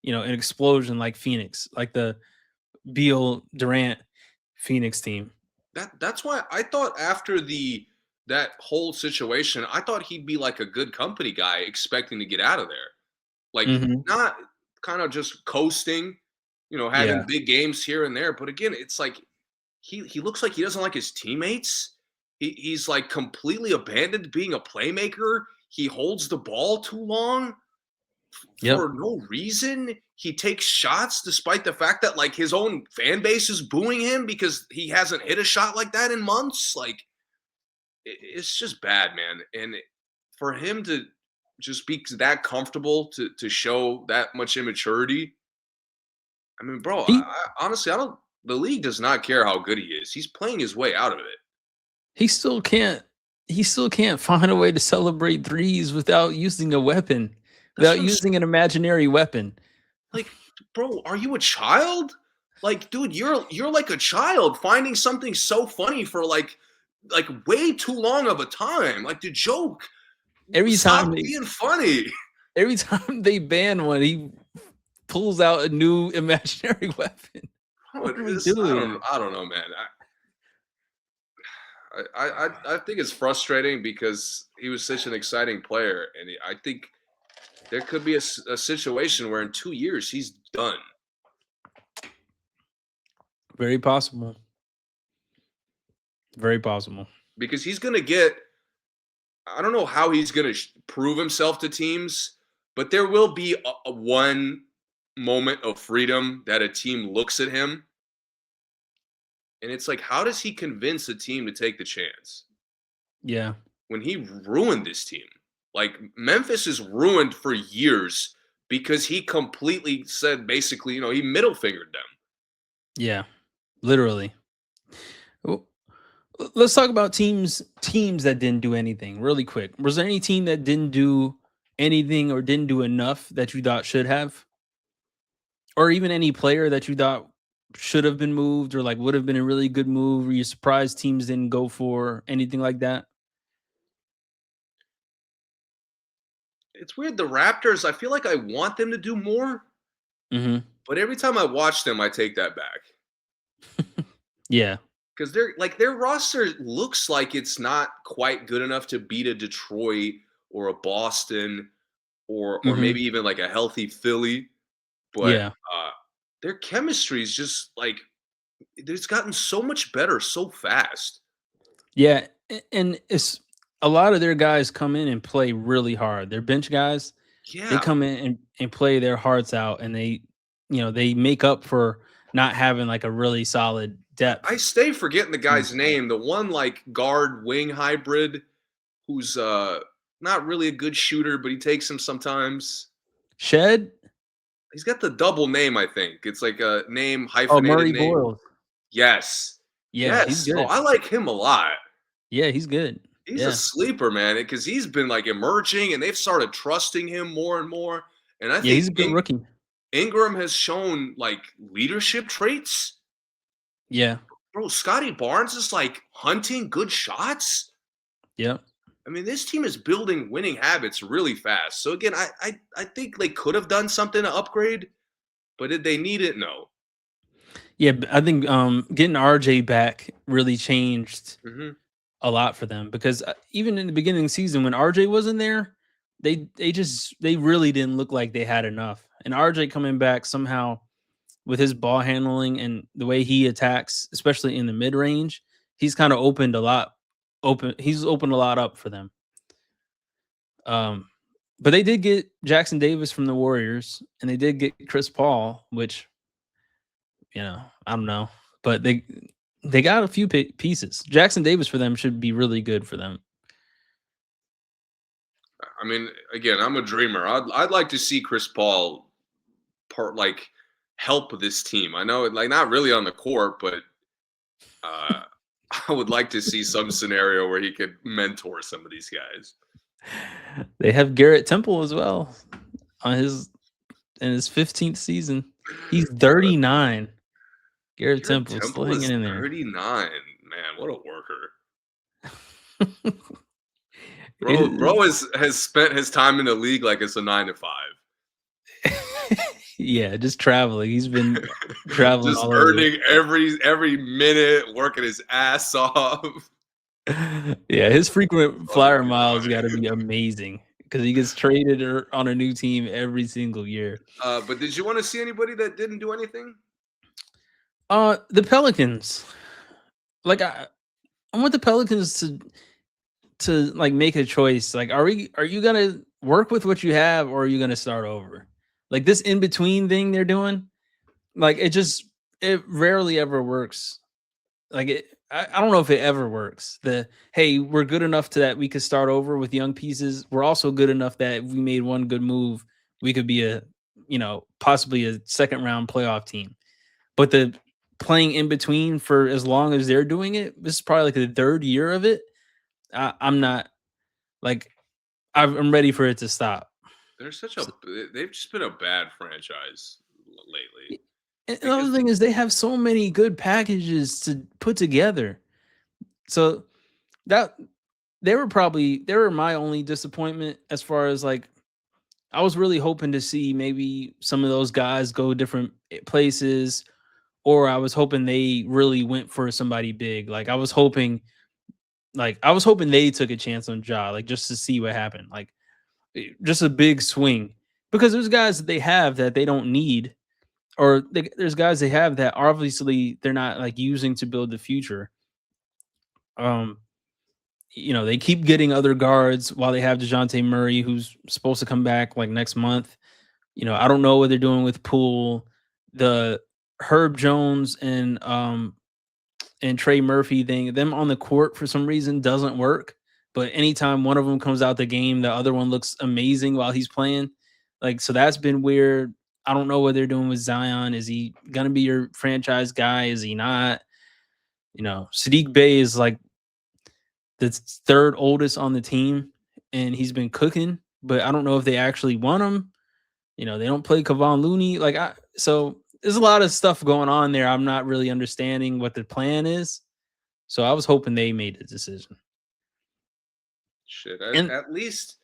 an explosion like Phoenix, like the Beal Durant Phoenix team. That's why I thought after that whole situation, I thought he'd be like a good company guy expecting to get out of there. Like Mhm. not kind of just coasting, having Yeah. big games here and there. But again, it's like he looks like he doesn't like his teammates. He's like completely abandoned being a playmaker. He holds the ball too long Yep. for no reason. He takes shots despite the fact that like his own fan base is booing him because he hasn't hit a shot like that in months. Like it's just bad, man. And for him to just be that comfortable to show that much immaturity, I mean, bro, He honestly, I don't. The league does not care how good he is. He's playing his way out of it. he still can't find a way to celebrate threes without using a weapon, That's without what I'm using an imaginary weapon. like, bro. Are you a child? Like, dude, you're like a child finding something so funny for like way too long of a time. Like the joke. Every time Stop they being funny. every time they ban one, he pulls out a new imaginary weapon. What are we doing? I don't know, man. I think it's frustrating because he was such an exciting player, and I think there could be a situation where in 2 years he's done. Very possible. Very possible. Because he's going to get, I don't know how he's going to prove himself to teams, but there will be a one moment of freedom that a team looks at him. And it's like, how does he convince a team to take the chance? Yeah. When he ruined this team. Like Memphis is ruined for years because he completely said basically, he middle fingered them. Yeah. Literally. Let's talk about teams that didn't do anything really quick. Was there any team that didn't do anything or didn't do enough that you thought should have? Or even any player that you thought should have been moved or like would have been a really good move? Were you surprised teams didn't go for anything like that? It's weird. The Raptors, I feel like I want them to do more. Mhm. But every time I watch them, I take that back Yeah. because their roster looks like it's not quite good enough to beat a Detroit or a Boston or Mhm. maybe even like a healthy Philly. But Yeah. their chemistry is just like it's gotten so much better so fast. Yeah, and it's a lot of their guys come in and play really hard. Their bench guys, they Yeah, come in and play their hearts out, and they make up for not having like a really solid I depth. stay forgetting the Mm. guy's name. The one like guard wing hybrid who's not really a good shooter, but he takes him sometimes. Shed? He's got the double name, I think. It's like a name Oh, hyphenated Murray name. Boyles. Yes. Yeah, he's Yes. Oh, good. I like him a lot. Yeah, he's good. He's a Yeah. sleeper, man, because he's been like emerging and they've started trusting him more and more. And I Yeah, think he's a good rookie. Ingram has shown like leadership traits. Yeah. Bro, Scotty Barnes is like hunting good shots. Yep. I mean, this team is building winning habits really fast. So again, I think they could have done something to upgrade, but did they need it? No. Yeah, I think getting RJ back really changed Hmm. a lot for them because even in the beginning of the season when RJ wasn't there, they really didn't look like they had enough. And RJ coming back somehow with his ball handling and the way he attacks, especially in the mid range, he's kind of he's opened a lot up for them. Um but they did get Jackson Davis from the Warriors and they did get Chris Paul, which I don't know, but they got a few pieces. Jackson Davis for them should be really good for them. I mean, again, I'm a dreamer. I'd like to see Chris Paul like help this team. I know, like not really on the court, but uh, I would like to see some scenario where he could mentor some of these guys. They have Garrett Temple as well on his in his 15th season. He's 39. Garrett Garrett Temple still Temple hanging is in there. 39. Man, what a worker. It- Bro has spent his time in the league like it's a 9 to 5. yeah, just traveling. He's been traveling Just all over. earning every minute, working his ass off. Yeah, his frequent Love flyer it, miles got to be amazing because he gets traded on a new team every single year. But did you want to see anybody that didn't do anything? The Pelicans. Like I want the Pelicans to like make a choice. Like, are you gonna work with what you have or are you gonna start over? Like this in between thing they're doing, like it rarely ever works. Like I don't know if it ever works. The hey, we're good enough to that we could start over with young pieces. We're also good enough that if we made one good move, we could be possibly a second round playoff team. But the playing in between for as long as they're doing it, this is probably like the third year of it. I'm not like I'm ready for it to stop. They're such a So, they've just been a bad franchise lately and because another thing is they have so many good packages to put together. So that they were my only disappointment as far as like I was really hoping to see maybe some of those guys go different places, or I was hoping they really went for somebody big. I was hoping they took a chance on Ja, like just to see what happened. Like just a big swing. Because there's guys that they have that they don't need, or there's guys they have that obviously they're not like using to build the future. Um, they keep getting other guards while they have DeJounte Murray, who's supposed to come back like next month. I don't know what they're doing with Poole. The Herb Jones and Trey Murphy thing, them on the court for some reason doesn't work. But anytime one of them comes out the game, the other one looks amazing while he's playing. Like, so that's been weird. I don't know what they're doing with Zion. Is he gonna be your franchise guy? Is he not? Sadiq Bey is like the third oldest on the team, and he's been cooking. But I don't know if they actually want him. They don't play Kevon Looney. So there's a lot of stuff going on there. I'm not really understanding what the plan is. So I was hoping they made a decision. shit. And At least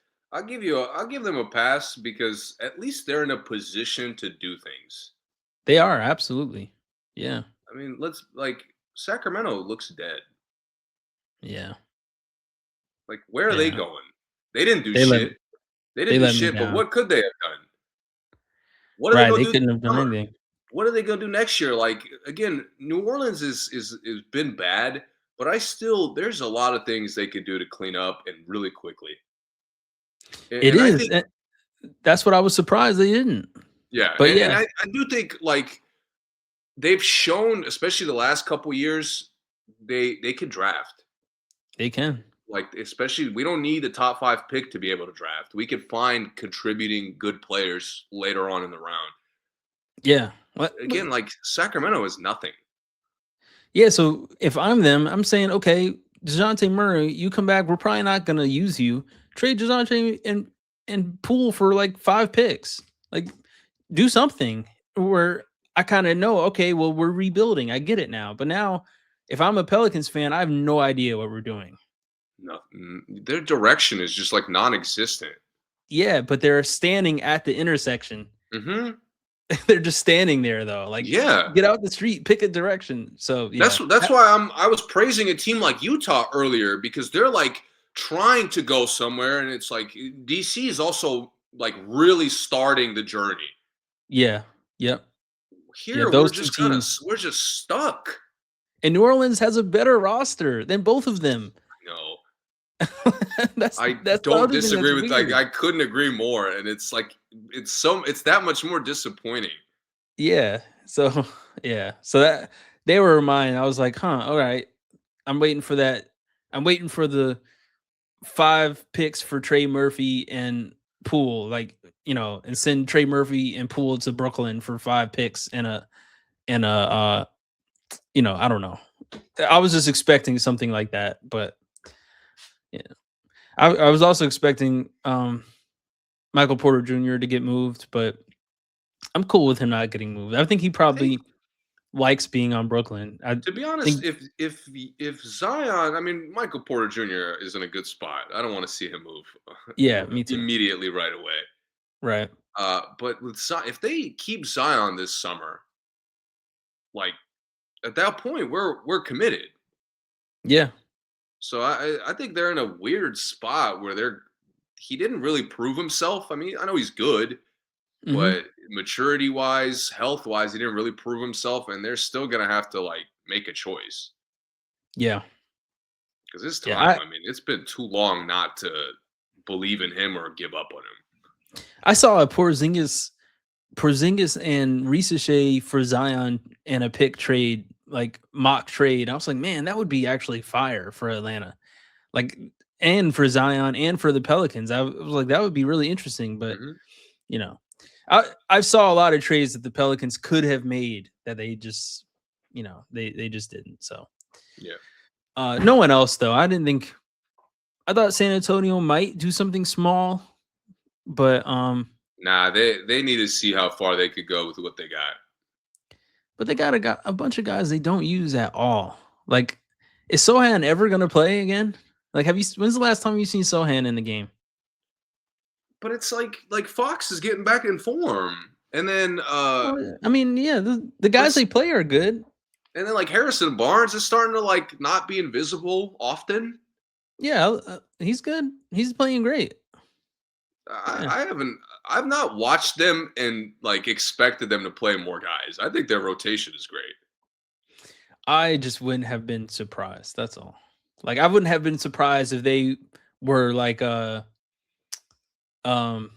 I'll give them a pass because at least they're in a position to do things. They are absolutely. Yeah. I mean, Sacramento looks dead. Yeah. Like, where are they Yeah. going? They didn't do They let shit. They they didn't do let me shit, but down. what could they have done? What are they Right. gonna They do this couldn't have done summer? anything. What are they gonna do next year? Like, again, New Orleans is been bad, but there's a lot of things they could do to clean up and really quickly. It And I is. think, And that's what I was surprised they didn't. yeah, But and yeah, I do think like they've shown, especially the last couple years, they can draft. they can. Like, especially, we don't need a top 5 pick to be able to draft. We can find contributing good players later on in the round. Yeah. What? Again, like, Sacramento is nothing. Yeah. So if I'm them, I'm saying, okay, DeJounte Murray, you come back. We're probably not gonna use you. Trade DeJounte and pool for like 5 picks. Like, do something where I kind of know, okay, well, we're rebuilding. I get it now. But now, if I'm a Pelicans fan, I have no idea what we're doing. Nothing. Their direction is just like non-existent. Yeah, but they're standing at the intersection. Hmm. They're just standing there though. Like, Yeah, get out the street, pick a direction. So yeah. that's why I was praising a team like Utah earlier because they're like trying to go somewhere, and it's like DC is also like really starting the journey. Yeah. Yep. Yeah. Here Those two teams. we're just stuck. And New Orleans has a better roster than both of them. No, that's I that's the don't other thing that's disagree with, like, weird. I couldn't agree more, and it's like it's that much more disappointing. Yeah. So yeah. So that they were mine. I was like, huh, all right. I'm waiting for that. I'm waiting for the 5 picks for Trey Murphy and Poole, like, and send Trey Murphy and Poole to Brooklyn for 5 picks and I don't know. I was just expecting something like that, but yeah. I was also expecting Michael Porter Jr. to get moved, but I'm cool with him not getting moved. I think he I think, probably likes being on Brooklyn. I to be honest, think if Zion, I mean, Michael Porter Jr. is in a good spot. I don't want to see him move yeah, me too. immediately right away. Right. But with Zion, if they keep Zion this summer, like, at that point, we're committed. Yeah. So I think they're in a weird spot where he didn't really prove himself. I mean, I know he's good, Mhm. but maturity wise, health wise, he didn't really prove himself, and they're still gonna have to like make a choice Yeah. because it's Yeah, time. I mean, it's been too long not to believe in him or give up on him. I saw a Porzingis and Shea for Zion and a pick trade, like mock trade. I was like, man, that would be actually fire for Atlanta. Like, and for Zion and for the Pelicans. I was like, that would be really interesting. But Hmm. you know, I saw a lot of trades that the Pelicans could have made that they just, they just didn't. So Yeah. no one else though. I thought San Antonio might do something small, but Nah, they need to see how far they could go with what they got. they got a bunch of guys they don't use at all. Like, is Sohan ever gonna play again? Like, when's the last time you seen Sohan in the game? But it's like Fox is getting back in form, and then Well, I mean, yeah, the guys let's they play are good. and then like Harrison Barnes is starting to like not be invisible often. Yeah, he's good. He's playing great. Yeah, I've not watched them and like expected them to play more guys. I think their rotation is great. I just wouldn't have been surprised. That's all. Like, I wouldn't have been surprised if they were like um I'm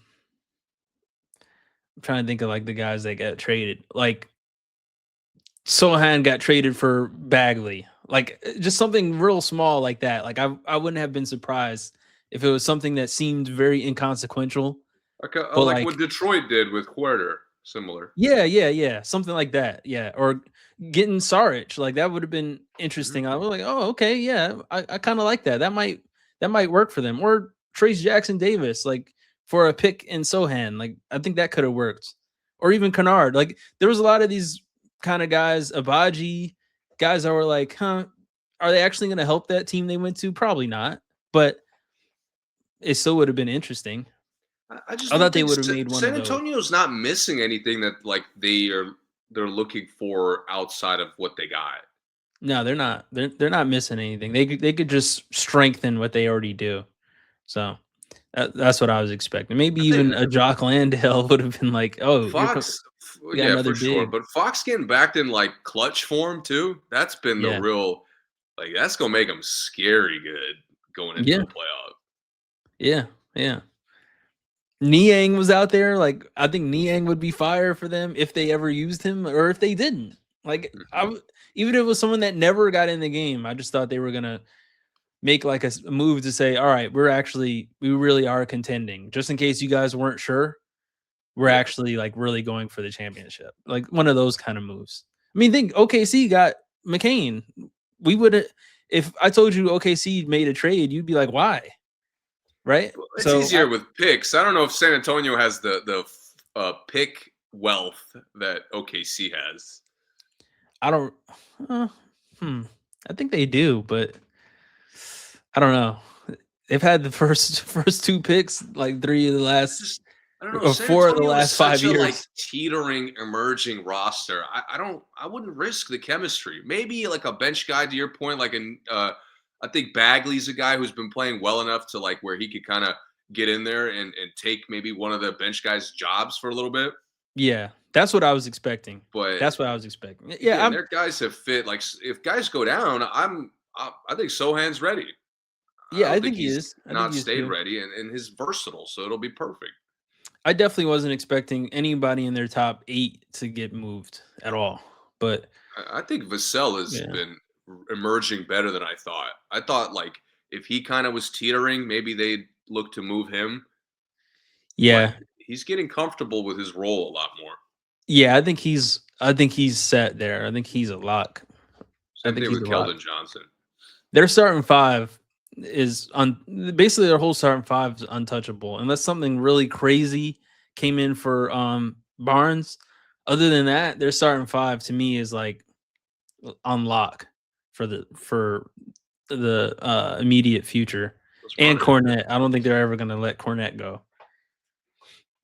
trying to think of like the guys that got traded. Like Sohan got traded for Bagley. Like, just something real small like that. Like, I wouldn't have been surprised if it was something that seemed very inconsequential. But Like what like, Detroit did with Huerter, similar. yeah, something like that. Yeah, or getting Saric, like that would have been Hmm. interesting. I was like, oh, okay, yeah, I kind of like that. That might work for them. Or Trace Jackson Davis, like for a pick in Sohan, like I think that could have worked. Or even Kennard. Like there was a lot of these kind of guys, Abaji, guys that were like, huh, are they actually going to help that team they went to? Probably not. But it still would have been interesting. I just I don't thought they think would have made one San of those. Antonio's not missing anything that like they're looking for outside of what they got. No, they're not. They're not missing anything. They could just strengthen what they already do. So that's what I was expecting. Maybe I think even a Jock Landale would have been like, "Oh, here come we got Yeah, another for sure. big." But Fox getting back in like clutch form too. That's been the Yeah, real like that's gonna make them scary good going into yeah, the playoff. yeah, yeah. Niang was out there. Like, I think Niang would be fire for them if they ever used him or if they didn't. Like, Mhm. even if it was someone that never got in the game, I just thought they were gonna make like a move to say, all right, we really are contending. Just in case you guys weren't sure, we're Yeah. actually like really going for the championship. Like one of those kind of moves. I mean, think OKC got McCain. We would, if I told you OKC made a trade, you'd be like, why? Right? Well, it's So easier with picks. I don't know if San Antonio has the pick wealth that OKC has. I don't. Uh, hmm. I think they do, but I don't know. They've had the first first two picks, like three of the I last just I don't know. or San four of the Antonio last is five such a like years. teetering, emerging roster. I wouldn't risk the chemistry. Maybe like a bench guy to your point, like an I think Bagley's a guy who's been playing well enough to like where he could kind of get in there and take maybe one of the bench guys' jobs for a little bit. Yeah, that's what I was expecting. But That's what I was expecting. Yeah, again, their guys have fit. Like if guys go down, I think Sohan's ready. I yeah, don't I think think he he's is. I think not he is stayed too. ready, and he's versatile, so it'll be perfect. I definitely wasn't expecting anybody in their top 8 to get moved at all. But I think Vassell has yeah. been emerging better than I thought. I thought like if he kind of was teetering, maybe they'd look to move him, but Yeah. he's getting comfortable with his role a lot more. Yeah, I think he's set there. I think he's a lock. I Same think thing he's with a lock. Keldon Johnson. Their starting 5 is basically their whole starting 5 is untouchable unless something really crazy came in for Barnes. Other than that, their starting 5 to me is like on lock for the immediate future. That's And probably a good. Cornette. I don't think they're ever going to let Cornette go.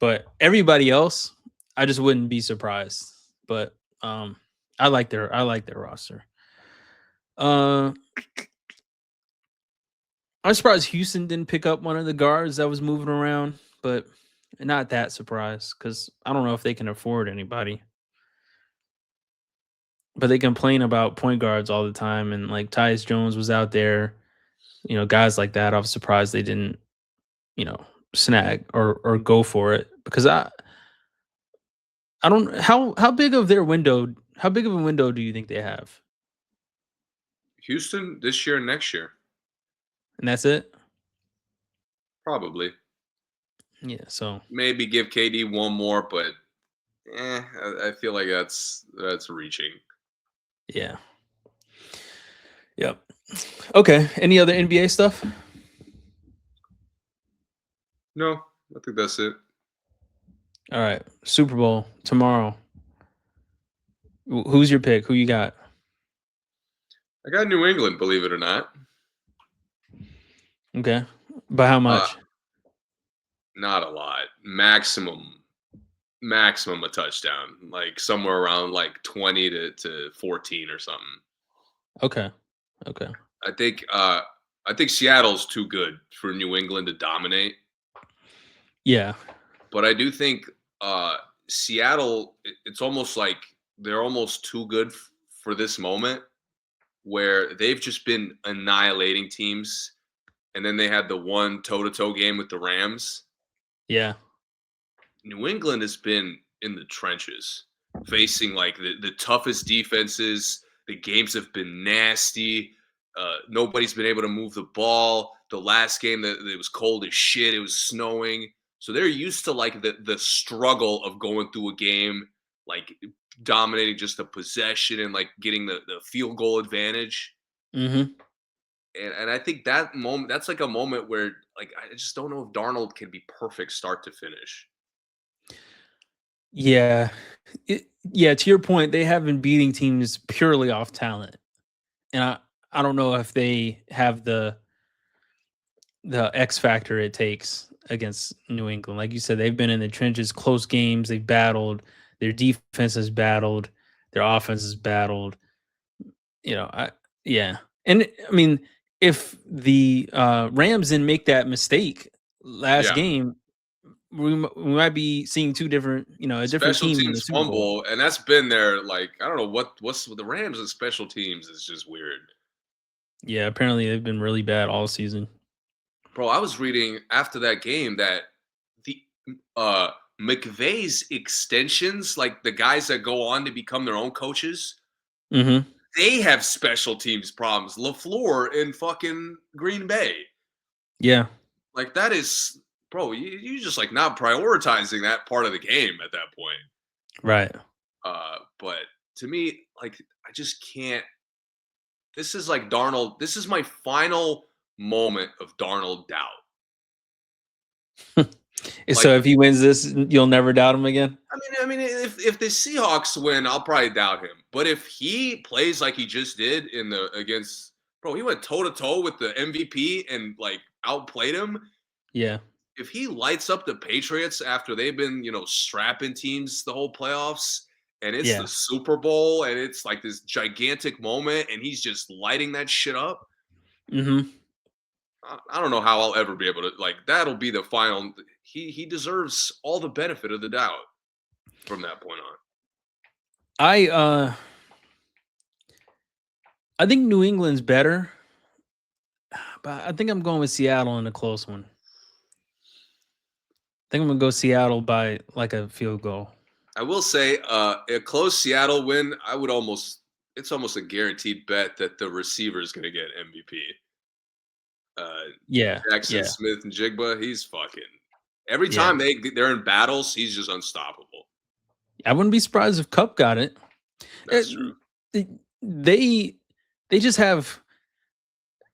But everybody else, I just wouldn't be surprised. But I like their roster. Uh I'm surprised Houston didn't pick up one of the guards that was moving around, but not that surprised because I don't know if they can afford anybody. But they complain about point guards all the time, and like Tyus Jones was out there, guys like that. I was surprised they didn't, you know, snag or go for it because I don't how big of their window how big of a window do you think they have? Houston this year and next year, And that's it? probably. Yeah, so Maybe give KD one more, but I feel like that's reaching. yeah. Yep. Okay. Any other NBA stuff? No, I think that's it. All right. Super Bowl tomorrow. Who's your pick? Who you got? I got New England, believe it or not. Okay. By how Uh, much? Not a lot. Maximum a touchdown, like somewhere around like 20 to 14 or something. Okay. Okay. I think I think Seattle's too good for New England to dominate, Yeah. but I do think Seattle it's almost like they're almost too good for this moment where they've just been annihilating teams and then they had the one toe-to-toe game with the Rams. Yeah. New England has been in the trenches, facing like the toughest defenses. The games have been nasty. Nobody's been able to move the ball. The last game that it was cold as shit. It was snowing, so they're used to like the struggle of going through a game, like dominating just the possession and like getting the field goal advantage. Mhm. And I think that moment that's like a moment where like I just don't know if Darnold can be perfect start to finish. Yeah. Yeah, to your point, they have been beating teams purely off talent. And I don't know if they have the X factor it takes against New England. Like you said, they've been in the trenches, close games, they've battled, their defense has battled, their offense has battled. Yeah. And I mean, if the Rams didn't make that mistake last Yeah. game, we might be seeing two different, a different Special team in the teams Super Bowl. fumble, and that's been there. Like I don't know what's with the Rams and special teams is just weird, Yeah, apparently they've been really bad all season. bro. I was reading after that game that the uh McVay's extensions, like the guys that go on to become their own coaches, Hmm. they have special teams problems. LaFleur in fucking Green Bay, Yeah, like that is, bro. You just like not prioritizing that part of the game at that point. right. But to me, like I just can't. This is like Darnold. This is my final moment of Darnold doubt. Like, So if he wins this, you'll never doubt him again. if the Seahawks win, I'll probably doubt him. But if he plays like he just did in the against, bro, he went toe to toe with the MVP and like outplayed him. Yeah, If he lights up the Patriots after they've been, strapping teams the whole playoffs, and it's yeah. the Super Bowl, and it's like this gigantic moment, and he's just lighting that shit up. Hmm. I don't know how I'll ever be able to like. That'll be the final. He deserves all the benefit of the doubt from that point on. I I think New England's better, but I think I'm going with Seattle in a close one. I think I'm gonna go Seattle by like a field goal. I will say, a close Seattle win. It's almost a guaranteed bet that the receiver is going to get MVP. Uh, Yeah, Jackson yeah. Smith and Jigba, he's fucking. Every Yeah. time they're in battles, he's just unstoppable. I wouldn't be surprised if Cup got it. That's true. They they they just have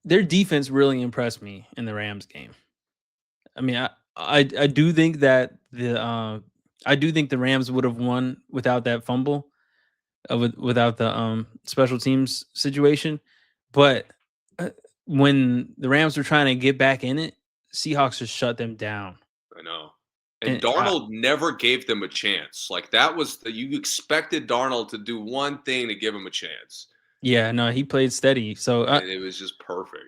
their defense really impressed me in the Rams game. I mean, I do think that I do think the Rams would have won without that fumble, without the special teams situation. But uh, when the Rams were trying to get back in it, Seahawks just shut them down. I know. And And Darnold never gave them a chance. Like that was you expected Darnold to do one thing to give him a chance, yeah, no, he played steady. and it was just perfect.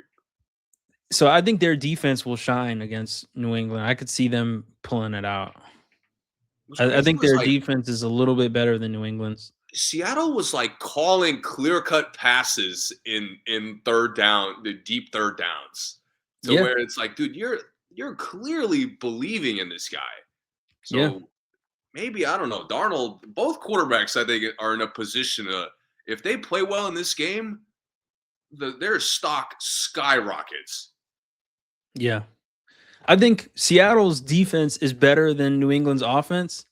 So I think their defense will shine against New England. I could see them pulling it out. What's I crazy think was their like defense is a little bit better than New England's. Seattle was like calling clear cut passes in third down, the deep third downs, to Yeah, where it's like, dude, you're clearly believing in this guy. yeah, So maybe I don't know. Darnold, both quarterbacks, I think, are in a position to if they play well in this game, their stock skyrockets. yeah. I think Seattle's defense is better than New England's offense,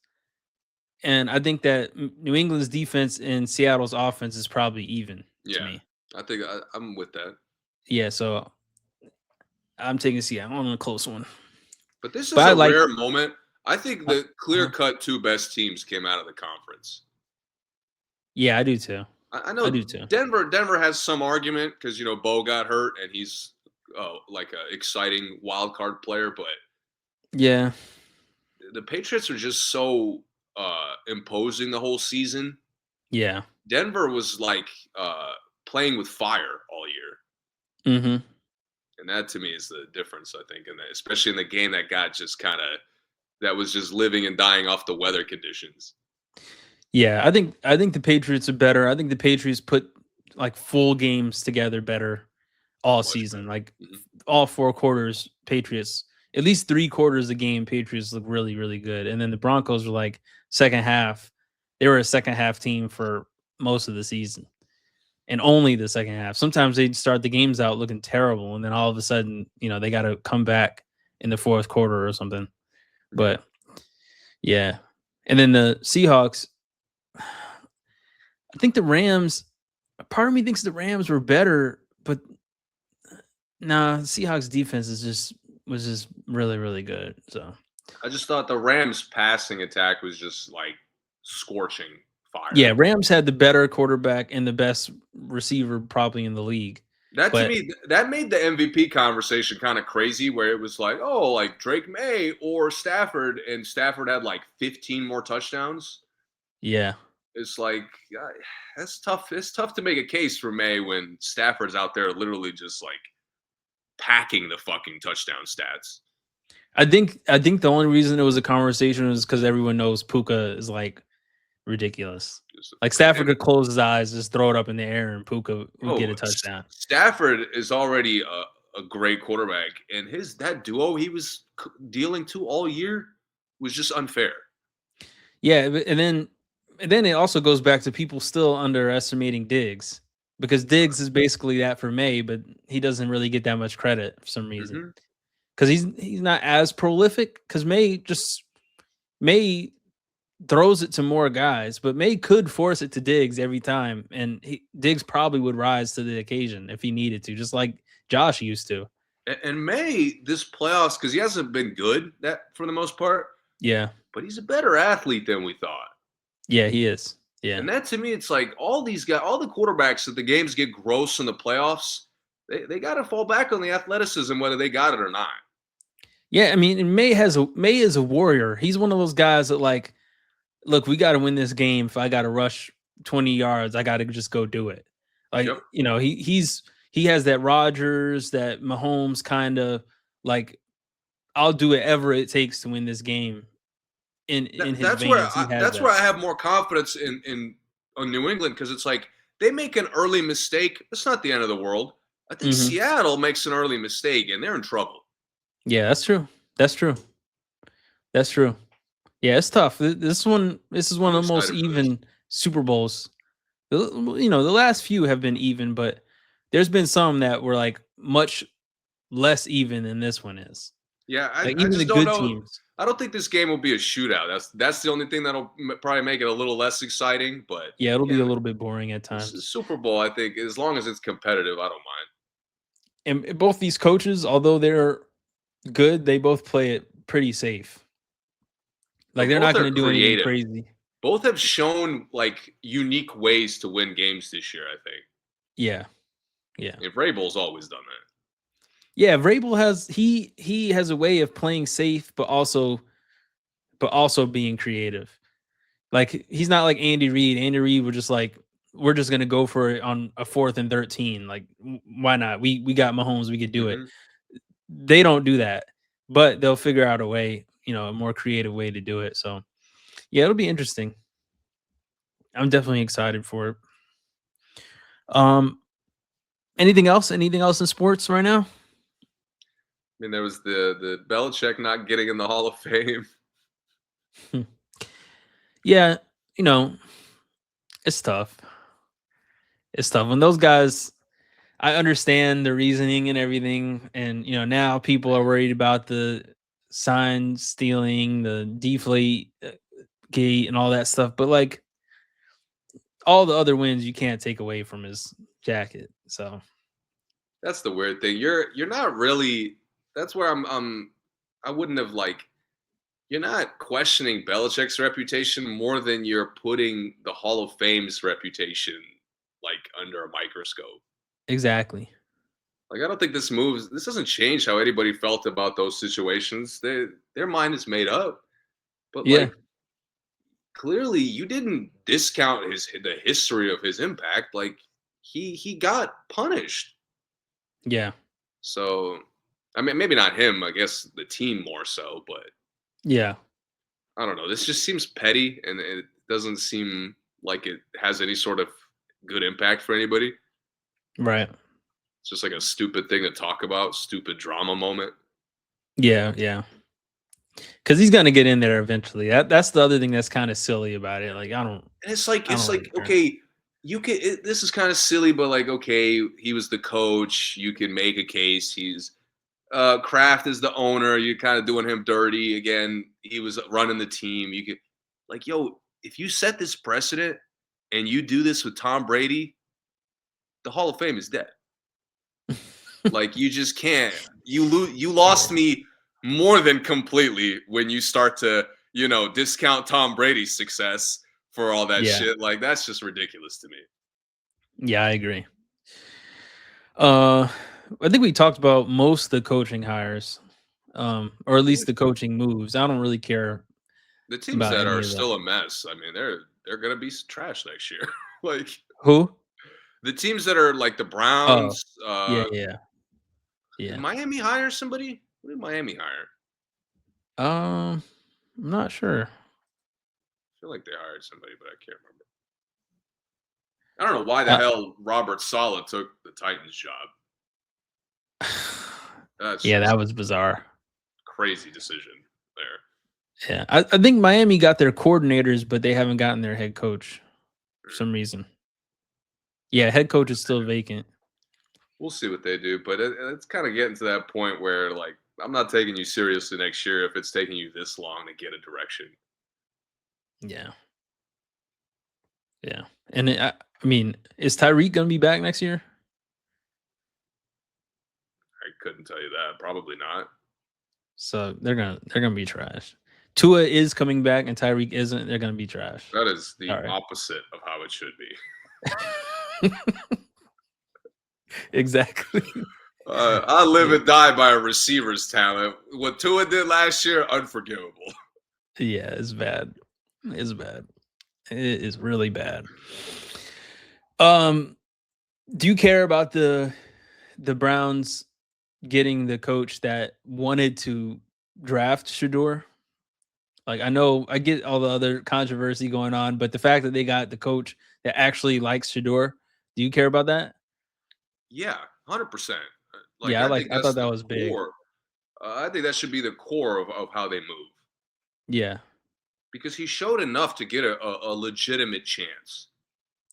and I think that New England's defense and Seattle's offense is probably even to Yeah, me. I think I'm with that. Yeah, so I'm taking Seattle on a close one. But this But is I a like. rare moment. I think the clear Uh-huh. cut two best teams came out of the conference. Yeah, I do too. I I know do too. Denver has some argument because Bo got hurt and he's like an exciting wild card player, but Yeah, the Patriots are just so imposing the whole season. yeah. Denver was like playing with fire all year, Mm-hmm. and that to me is the difference. I think, especially in the game that got just kind of that was just living and dying off the weather conditions. Yeah, I think the Patriots are better. I think the Patriots put like full games together better all Much season. better. Like Mhm. all 4 quarters, Patriots, at least 3 quarters of the game, Patriots look really, really good. And then the Broncos were like second half. They were a second half team for most of the season. And only the second half. Sometimes they'd start the games out looking terrible, and then all of a sudden, they got to come back in the fourth quarter or something. Yeah. But yeah. And then the Seahawks, I think the Rams, part of me thinks the Rams were better, but nah, Seahawks defense was just really, really good. So I just thought the Rams passing attack was just like scorching fire. yeah, Rams had the better quarterback and the best receiver probably in the league. That to But me, that made the MVP conversation kind of crazy, where it was like, oh, like Drake May or Stafford, and Stafford had like 15 more touchdowns. yeah, It's like that's tough. It's tough to make a case for May when Stafford's out there literally just like packing the fucking touchdown stats. I think the only reason it was a conversation is because everyone knows Puka is like ridiculous. Just, Like Stafford and could close his eyes, just throw it up in the air, and Puka would get oh, a touchdown. Stafford is already a great quarterback, and his that duo he was dealing to all year was just unfair. Yeah, and then it also goes back to people still underestimating Diggs because Diggs is basically that for May, but he doesn't really get that much credit for some reason Hmm. because he's not as prolific. Because May throws it to more guys, but May could force it to Diggs every time, and Diggs probably would rise to the occasion if he needed to, just like Josh used to. And May this playoffs because he hasn't been good that for the most part, Yeah, but he's a better athlete than we thought. yeah, he is. Yeah, And that to me, it's like all these guys, all the quarterbacks that the games get gross in the playoffs, they got to fall back on the athleticism, whether they got it or not. yeah. I mean, and May is a warrior. He's one of those guys that like, look, we got to win this game. If I got to rush 20 yards, I got to just go do it. Like, Yep. he has that Rodgers, that Mahomes kind of like, I'll do whatever it takes to win this game in his veins. He has That's where that. I have more confidence in on New England because it's like they make an early mistake. It's not the end of the world. I think Hmm. Seattle makes an early mistake and they're in trouble. Yeah, that's true. That's true. That's true. Yeah, it's tough. This is one I'm of the most excited for this. even Super Bowls. The last few have been even, but there's been some that were like much less even than this one is. Yeah, Like I even the just don't good know. teams. I don't think this game will be a shootout. That's the only thing that'll probably make it a little less exciting. But Yeah, it'll be a again, little bit boring at this is times. Super Bowl. I think as long as it's competitive, I don't mind. And both these coaches, although they're good, they both play it pretty safe. Like But they're not both are going to do anything creative. crazy. Both have shown like unique ways to win games this year. I think. Yeah. Yeah. If Vrabel's always done that. Yeah, Vrabel has he has a way of playing safe but also being creative. Like he's not like Andy Reid. Andy Reid would just like we're just gonna go for it on a 4th and 13. Like why not? We got Mahomes. We could do it. Hmm. They don't do that, but they'll figure out a way, a more creative way to do it. So yeah, it'll be interesting. I'm definitely excited for it. Um, anything else? Anything else in sports right now? I mean, there was the Belichick not getting in the Hall of Fame. Hmm. Yeah, you know, it's tough. It's tough when those guys. I understand the reasoning and everything, and now people are worried about the sign stealing, the deflate gate, and all that stuff. But like all the other wins, you can't take away from his jacket. So That's the weird thing. You're not really. That's where I wouldn't have like. You're not questioning Belichick's reputation more than you're putting the Hall of Fame's reputation like under a microscope. exactly, Like I don't think this doesn't change how anybody felt about those situations. Their mind is made up. But yeah, like clearly you didn't discount the history of his impact. Like he got punished. yeah, So I mean maybe not him, I guess the team more so, but yeah, I don't know. This just seems petty and it doesn't seem like it has any sort of good impact for anybody. right, It's just like a stupid thing to talk about, stupid drama moment. yeah, yeah. Because he's gonna get in there eventually. That's the other thing that's kind of silly about it. Like And I it's don't like really care. okay, this is kind of silly, but like okay, he was the coach. You can make a case. He's Kraft is the owner. You're kind of doing him dirty again. He was running the team. You could like yo, if you set this precedent and you do this with Tom Brady, the Hall of Fame is dead. Like you just can't. You lost me more than completely when you start to, discount Tom Brady's success for all that Yeah, shit. Like that's just ridiculous to me. yeah, I agree. Uh, I think we talked about most of the coaching hires, or at least Really? the coaching moves. I don't really care The teams about that any are of the still a mess, I mean, they're gonna be trash next year. Like who. the teams that are like the Oh, Browns. yeah, yeah, Did yeah. Miami hire somebody? What did Miami hire? I'm not sure. I feel like they hired somebody, but I can't remember. I don't know why the Uh, hell Robert Saleh took the Titans job. That's yeah, that just was bizarre. crazy decision there. Yeah, I think Miami got their coordinators, but they haven't gotten their head coach for Mm. some reason. Yeah, head coach is still vacant. We'll see what they do, but it's kind of getting to that point where like I'm not taking you seriously next year if it's taking you this long to get a direction. Yeah, yeah, and I mean, is Tyreek gonna be back next year? I couldn't tell you that. Probably not. So they're gonna be trash. Tua is coming back and Tyreek isn't. They're gonna be trash. That is the Sorry. opposite of how it should be. Exactly. I live Yeah. and die by a receiver's talent. What Tua did last year, unforgivable. Yeah, it's bad. It's bad. It is really bad. Um, do you care about the Browns getting the coach that wanted to draft Shador? Like, I know I get all the other controversy going on, but the fact that they got the coach that actually likes Shador, do you care about that? Yeah, 100%. Like Yeah, I think I that's thought that the was big. core. I think that should be the core of how they move Yeah. because he showed enough to get a legitimate chance.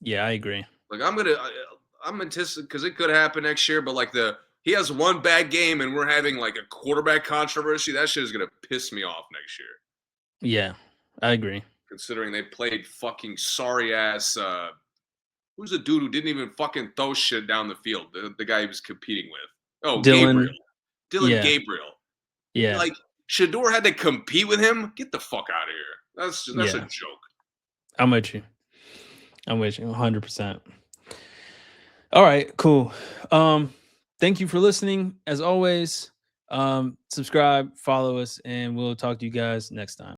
Yeah, I agree. Like I'm anticipating because it could happen next year, but like he has one bad game and we're having like a quarterback controversy. That shit is gonna piss me off next year. Yeah, I agree. Considering they played fucking sorry ass. Who's the dude who didn't even fucking throw shit down the field? The guy he was competing with. Oh, Gabriel. Dylan, Dylan yeah, Gabriel. yeah, Like Shador had to compete with him. Get the fuck out of here. That's a yeah. joke. I'm with you. I'm with you 100%. All right, cool. Thank you for listening. As always, subscribe, follow us, and we'll talk to you guys next time.